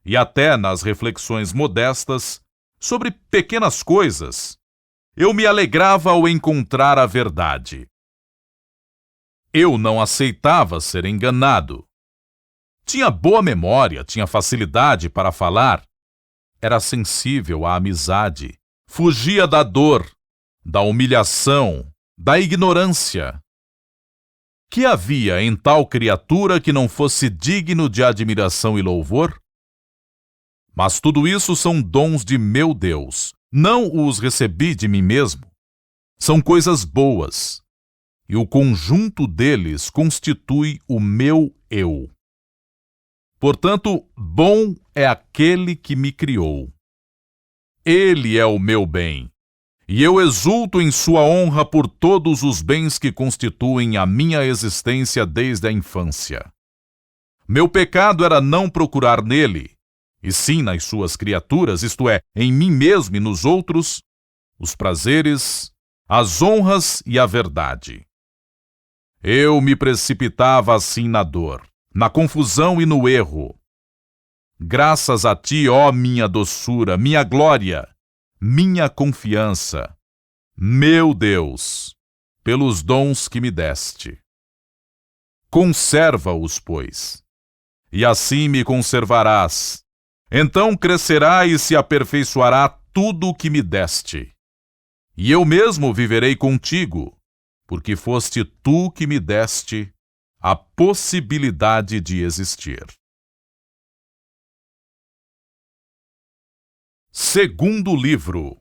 E até nas reflexões modestas sobre pequenas coisas, eu me alegrava ao encontrar a verdade. Eu não aceitava ser enganado. Tinha boa memória, tinha facilidade para falar, era sensível à amizade, fugia da dor, da humilhação, da ignorância. Que havia em tal criatura que não fosse digno de admiração e louvor? Mas tudo isso são dons de meu Deus, não os recebi de mim mesmo. São coisas boas, e o conjunto deles constitui o meu eu. Portanto, bom é aquele que me criou. Ele é o meu bem, e eu exulto em sua honra por todos os bens que constituem a minha existência desde a infância. Meu pecado era não procurar nele, e sim nas suas criaturas, isto é, em mim mesmo e nos outros, os prazeres, as honras e a verdade. Eu me precipitava assim na dor, na confusão e no erro. Graças a ti, ó minha doçura, minha glória, minha confiança, meu Deus, pelos dons que me deste. Conserva-os, pois. e assim me conservarás. Então crescerá e se aperfeiçoará tudo o que me deste. E eu mesmo viverei contigo, porque foste tu que me deste a possibilidade de existir. Segundo livro,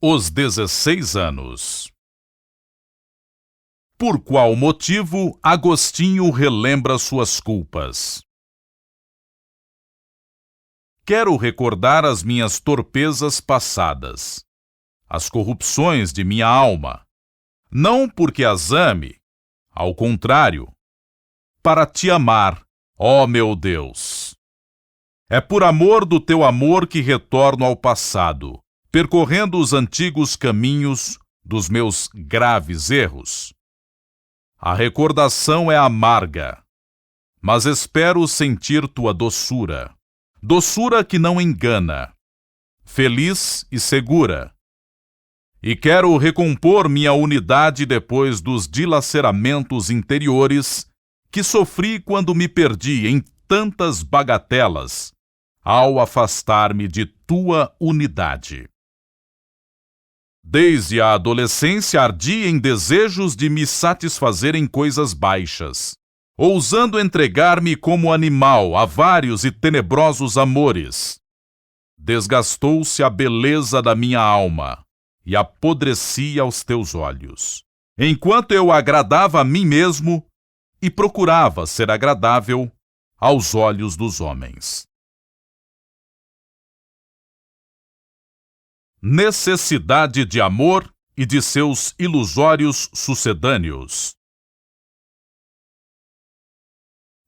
Os 16 anos. Por qual motivo Agostinho relembra suas culpas? Quero recordar as minhas torpezas passadas, as corrupções de minha alma, não porque as ame, ao contrário, para te amar, ó meu Deus. É por amor do teu amor que retorno ao passado, percorrendo os antigos caminhos dos meus graves erros. A recordação é amarga, mas espero sentir tua doçura, doçura que não engana, feliz e segura. E quero recompor minha unidade depois dos dilaceramentos interiores que sofri quando me perdi em tantas bagatelas, ao afastar-me de tua unidade. Desde a adolescência ardi em desejos de me satisfazer em coisas baixas, ousando entregar-me como animal a vários e tenebrosos amores. Desgastou-se a beleza da minha alma e apodreci aos teus olhos, enquanto eu agradava a mim mesmo e procurava ser agradável aos olhos dos homens. Necessidade de amor e de seus ilusórios sucedâneos.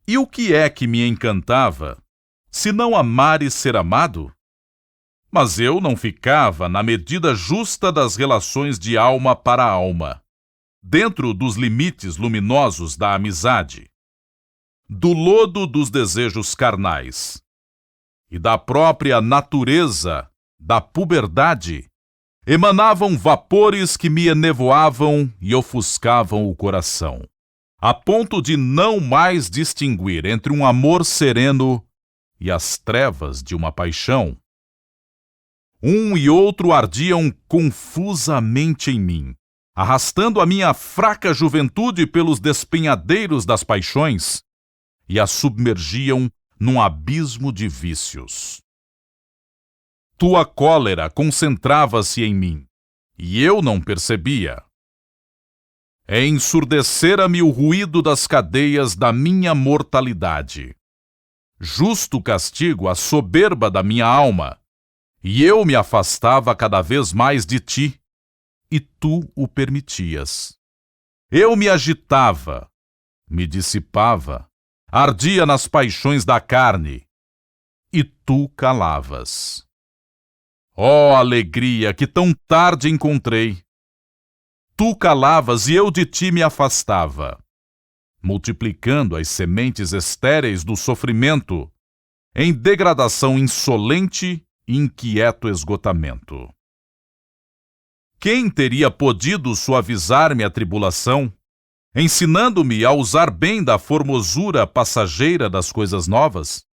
E o que é que me encantava, se não amar e ser amado? Mas eu não ficava na medida justa das relações de alma para alma, dentro dos limites luminosos da amizade, do lodo dos desejos carnais e da própria natureza da puberdade, emanavam vapores que me enevoavam e ofuscavam o coração, a ponto de não mais distinguir entre um amor sereno e as trevas de uma paixão. Um e outro ardiam confusamente em mim, arrastando a minha fraca juventude pelos despenhadeiros das paixões e a submergiam num abismo de vícios. Tua cólera concentrava-se em mim, e eu não percebia. Ensurdecera-me o ruído das cadeias da minha mortalidade. Justo castigo à soberba da minha alma, e eu me afastava cada vez mais de ti, e tu o permitias. Eu me agitava, me dissipava, ardia nas paixões da carne, e tu calavas. Ó alegria que tão tarde encontrei! Tu calavas e eu de ti me afastava, multiplicando as sementes estéreis do sofrimento em degradação insolente e inquieto esgotamento. Quem teria podido suavizar-me a tribulação, ensinando-me a usar bem da formosura passageira das coisas novas?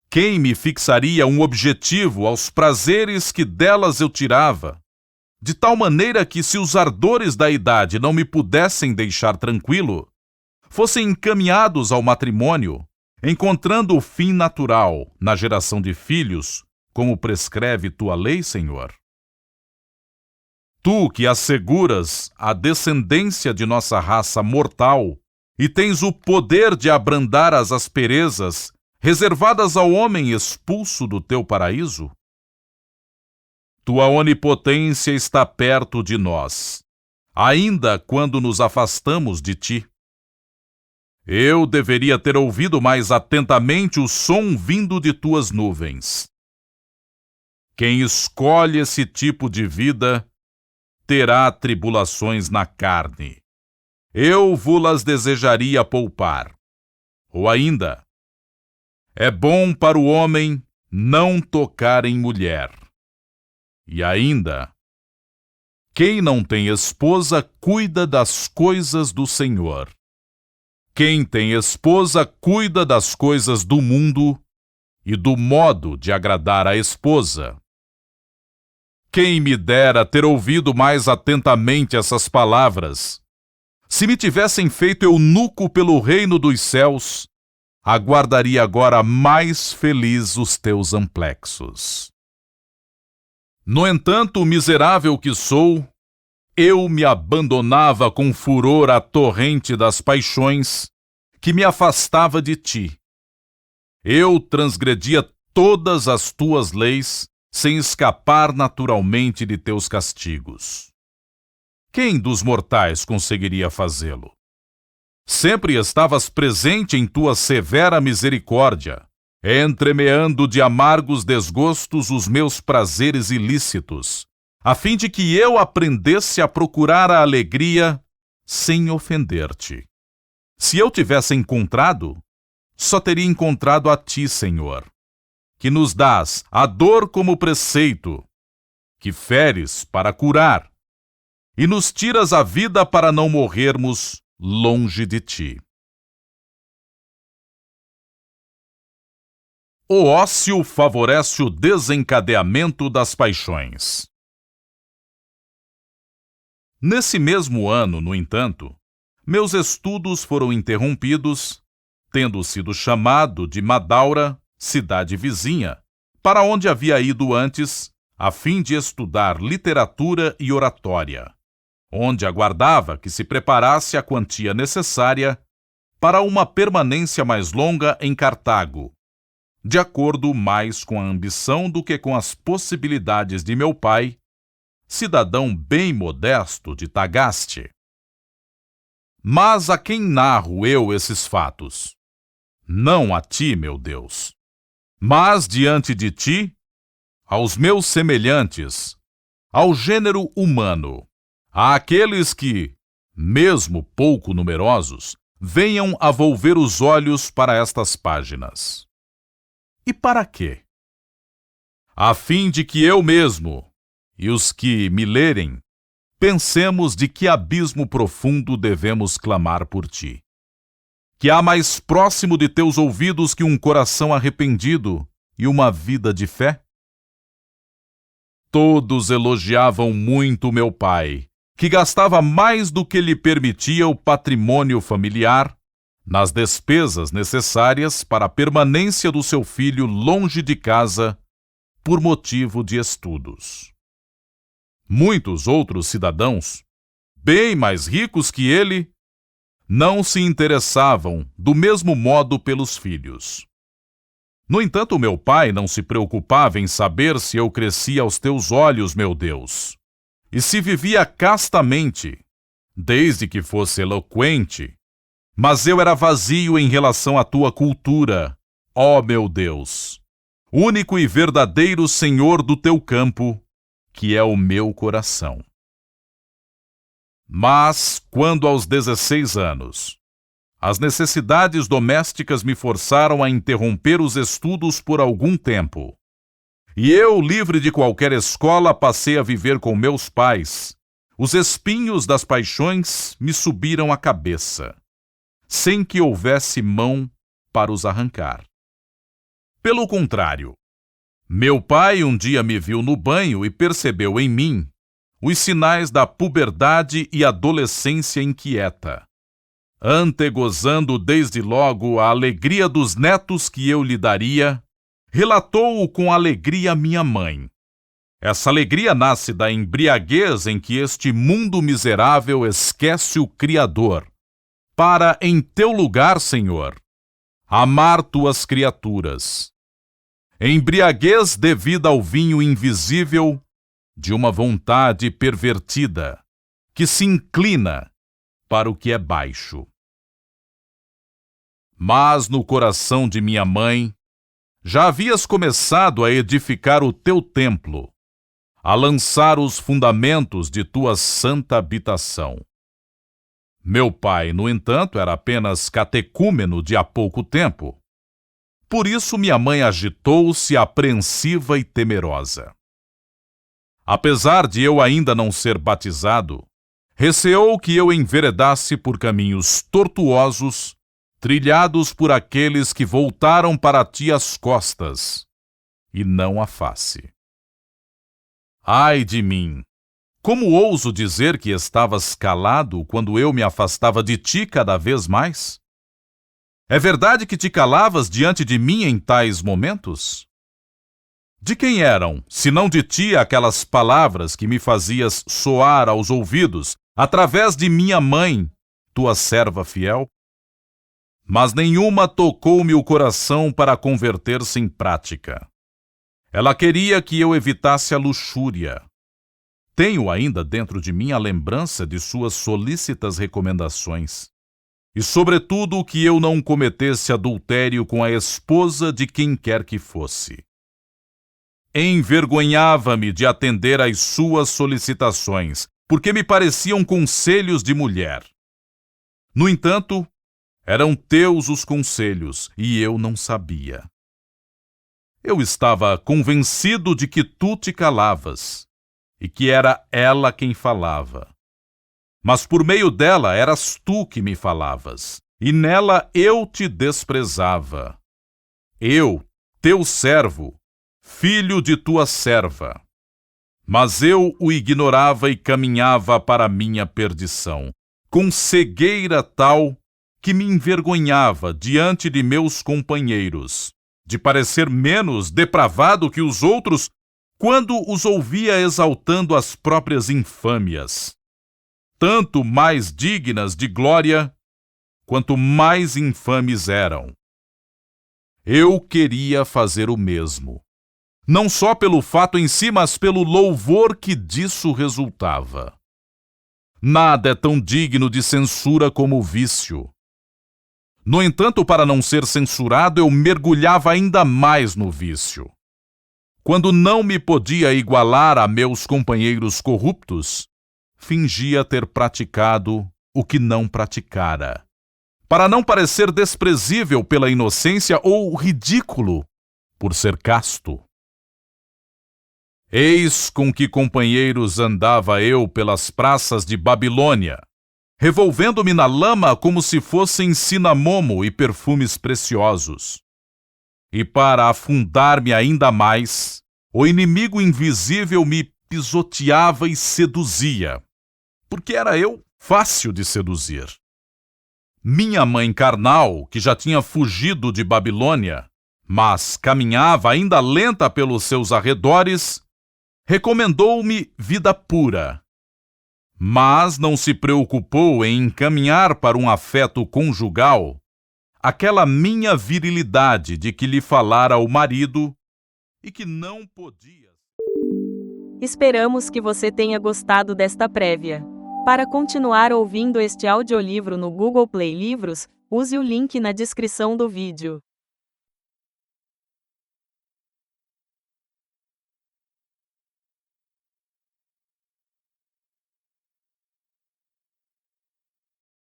Quem me fixaria um objetivo aos prazeres que delas eu tirava, de tal maneira que, se os ardores da idade não me pudessem deixar tranquilo, fossem encaminhados ao matrimônio, encontrando o fim natural na geração de filhos, como prescreve tua lei, Senhor? Tu que asseguras a descendência de nossa raça mortal e tens o poder de abrandar as asperezas reservadas ao homem expulso do teu paraíso? Tua onipotência está perto de nós, ainda quando nos afastamos de ti. Eu deveria ter ouvido mais atentamente o som vindo de tuas nuvens. Quem escolhe esse tipo de vida terá tribulações na carne. Eu vo-las desejaria poupar. Ou ainda, é bom para o homem não tocar em mulher. E ainda, quem não tem esposa cuida das coisas do Senhor. Quem tem esposa cuida das coisas do mundo e do modo de agradar a esposa. Quem me dera ter ouvido mais atentamente essas palavras. Se me tivessem feito eunuco pelo reino dos céus, aguardaria agora mais feliz os teus amplexos. No entanto, miserável que sou, eu me abandonava com furor à torrente das paixões que me afastava de ti. Eu transgredia todas as tuas leis sem escapar naturalmente de teus castigos. Quem dos mortais conseguiria fazê-lo? Sempre estavas presente em tua severa misericórdia, entremeando de amargos desgostos os meus prazeres ilícitos, a fim de que eu aprendesse a procurar a alegria sem ofender-te. Se eu tivesse encontrado, só teria encontrado a ti, Senhor, que nos dás a dor como preceito, que feres para curar, e nos tiras a vida para não morrermos longe de ti. O ócio favorece o desencadeamento das paixões. Nesse mesmo ano, no entanto, meus estudos foram interrompidos, tendo sido chamado de Madaura, cidade vizinha, para onde havia ido antes, a fim de estudar literatura e oratória, onde aguardava que se preparasse a quantia necessária para uma permanência mais longa em Cartago, de acordo mais com a ambição do que com as possibilidades de meu pai, cidadão bem modesto de Tagaste. Mas a quem narro eu esses fatos? Não a ti, meu Deus, mas diante de ti, aos meus semelhantes, ao gênero humano, àqueles que, mesmo pouco numerosos, venham a volver os olhos para estas páginas. E para quê? A fim de que eu mesmo, e os que me lerem, pensemos de que abismo profundo devemos clamar por ti. Que há mais próximo de teus ouvidos que um coração arrependido e uma vida de fé? Todos elogiavam muito meu pai, que gastava mais do que lhe permitia o patrimônio familiar nas despesas necessárias para a permanência do seu filho longe de casa por motivo de estudos. Muitos outros cidadãos, bem mais ricos que ele, não se interessavam do mesmo modo pelos filhos. No entanto, meu pai não se preocupava em saber se eu crescia aos teus olhos, meu Deus, e se vivia castamente, desde que fosse eloquente, mas eu era vazio em relação à tua cultura, ó meu Deus, único e verdadeiro Senhor do teu campo, que é o meu coração. Mas, quando aos 16 anos, as necessidades domésticas me forçaram a interromper os estudos por algum tempo, e eu, livre de qualquer escola, passei a viver com meus pais, os espinhos das paixões me subiram à cabeça, sem que houvesse mão para os arrancar. Pelo contrário, meu pai um dia me viu no banho e percebeu em mim os sinais da puberdade e adolescência inquieta. Antegozando desde logo a alegria dos netos que eu lhe daria, relatou-o com alegria minha mãe. Essa alegria nasce da embriaguez em que este mundo miserável esquece o Criador, para, em teu lugar, Senhor, amar tuas criaturas. Embriaguez devida ao vinho invisível de uma vontade pervertida, que se inclina para o que é baixo. Mas no coração de minha mãe, já havias começado a edificar o teu templo, a lançar os fundamentos de tua santa habitação. Meu pai, no entanto, era apenas catecúmeno de há pouco tempo. Por isso minha mãe agitou-se apreensiva e temerosa. Apesar de eu ainda não ser batizado, receou que eu enveredasse por caminhos tortuosos trilhados por aqueles que voltaram para ti as costas, e não a face. Ai de mim! Como ouso dizer que estavas calado quando eu me afastava de ti cada vez mais? É verdade que te calavas diante de mim em tais momentos? De quem eram, senão de ti, aquelas palavras que me fazias soar aos ouvidos, através de minha mãe, tua serva fiel? Mas nenhuma tocou-me o coração para converter-se em prática. Ela queria que eu evitasse a luxúria. Tenho ainda dentro de mim a lembrança de suas solícitas recomendações. E, sobretudo, que eu não cometesse adultério com a esposa de quem quer que fosse. Envergonhava-me de atender às suas solicitações, porque me pareciam conselhos de mulher. No entanto, eram teus os conselhos, e eu não sabia. Eu estava convencido de que tu te calavas, e que era ela quem falava. Mas por meio dela eras tu que me falavas, e nela eu te desprezava. Eu, teu servo, filho de tua serva. Mas eu o ignorava e caminhava para a minha perdição, com cegueira tal que me envergonhava diante de meus companheiros, de parecer menos depravado que os outros quando os ouvia exaltando as próprias infâmias, tanto mais dignas de glória, quanto mais infames eram. Eu queria fazer o mesmo, não só pelo fato em si, mas pelo louvor que disso resultava. Nada é tão digno de censura como o vício. No entanto, para não ser censurado, eu mergulhava ainda mais no vício. Quando não me podia igualar a meus companheiros corruptos, fingia ter praticado o que não praticara, para não parecer desprezível pela inocência ou ridículo por ser casto. Eis com que companheiros andava eu pelas praças de Babilônia, revolvendo-me na lama como se fossem cinamomo e perfumes preciosos. E para afundar-me ainda mais, o inimigo invisível me pisoteava e seduzia, porque era eu fácil de seduzir. Minha mãe carnal, que já tinha fugido de Babilônia, mas caminhava ainda lenta pelos seus arredores, recomendou-me vida pura, mas não se preocupou em encaminhar para um afeto conjugal aquela minha virilidade de que lhe falara o marido e que não podia. Esperamos que você tenha gostado desta prévia. Para continuar ouvindo este audiolivro no Google Play Livros, use o link na descrição do vídeo.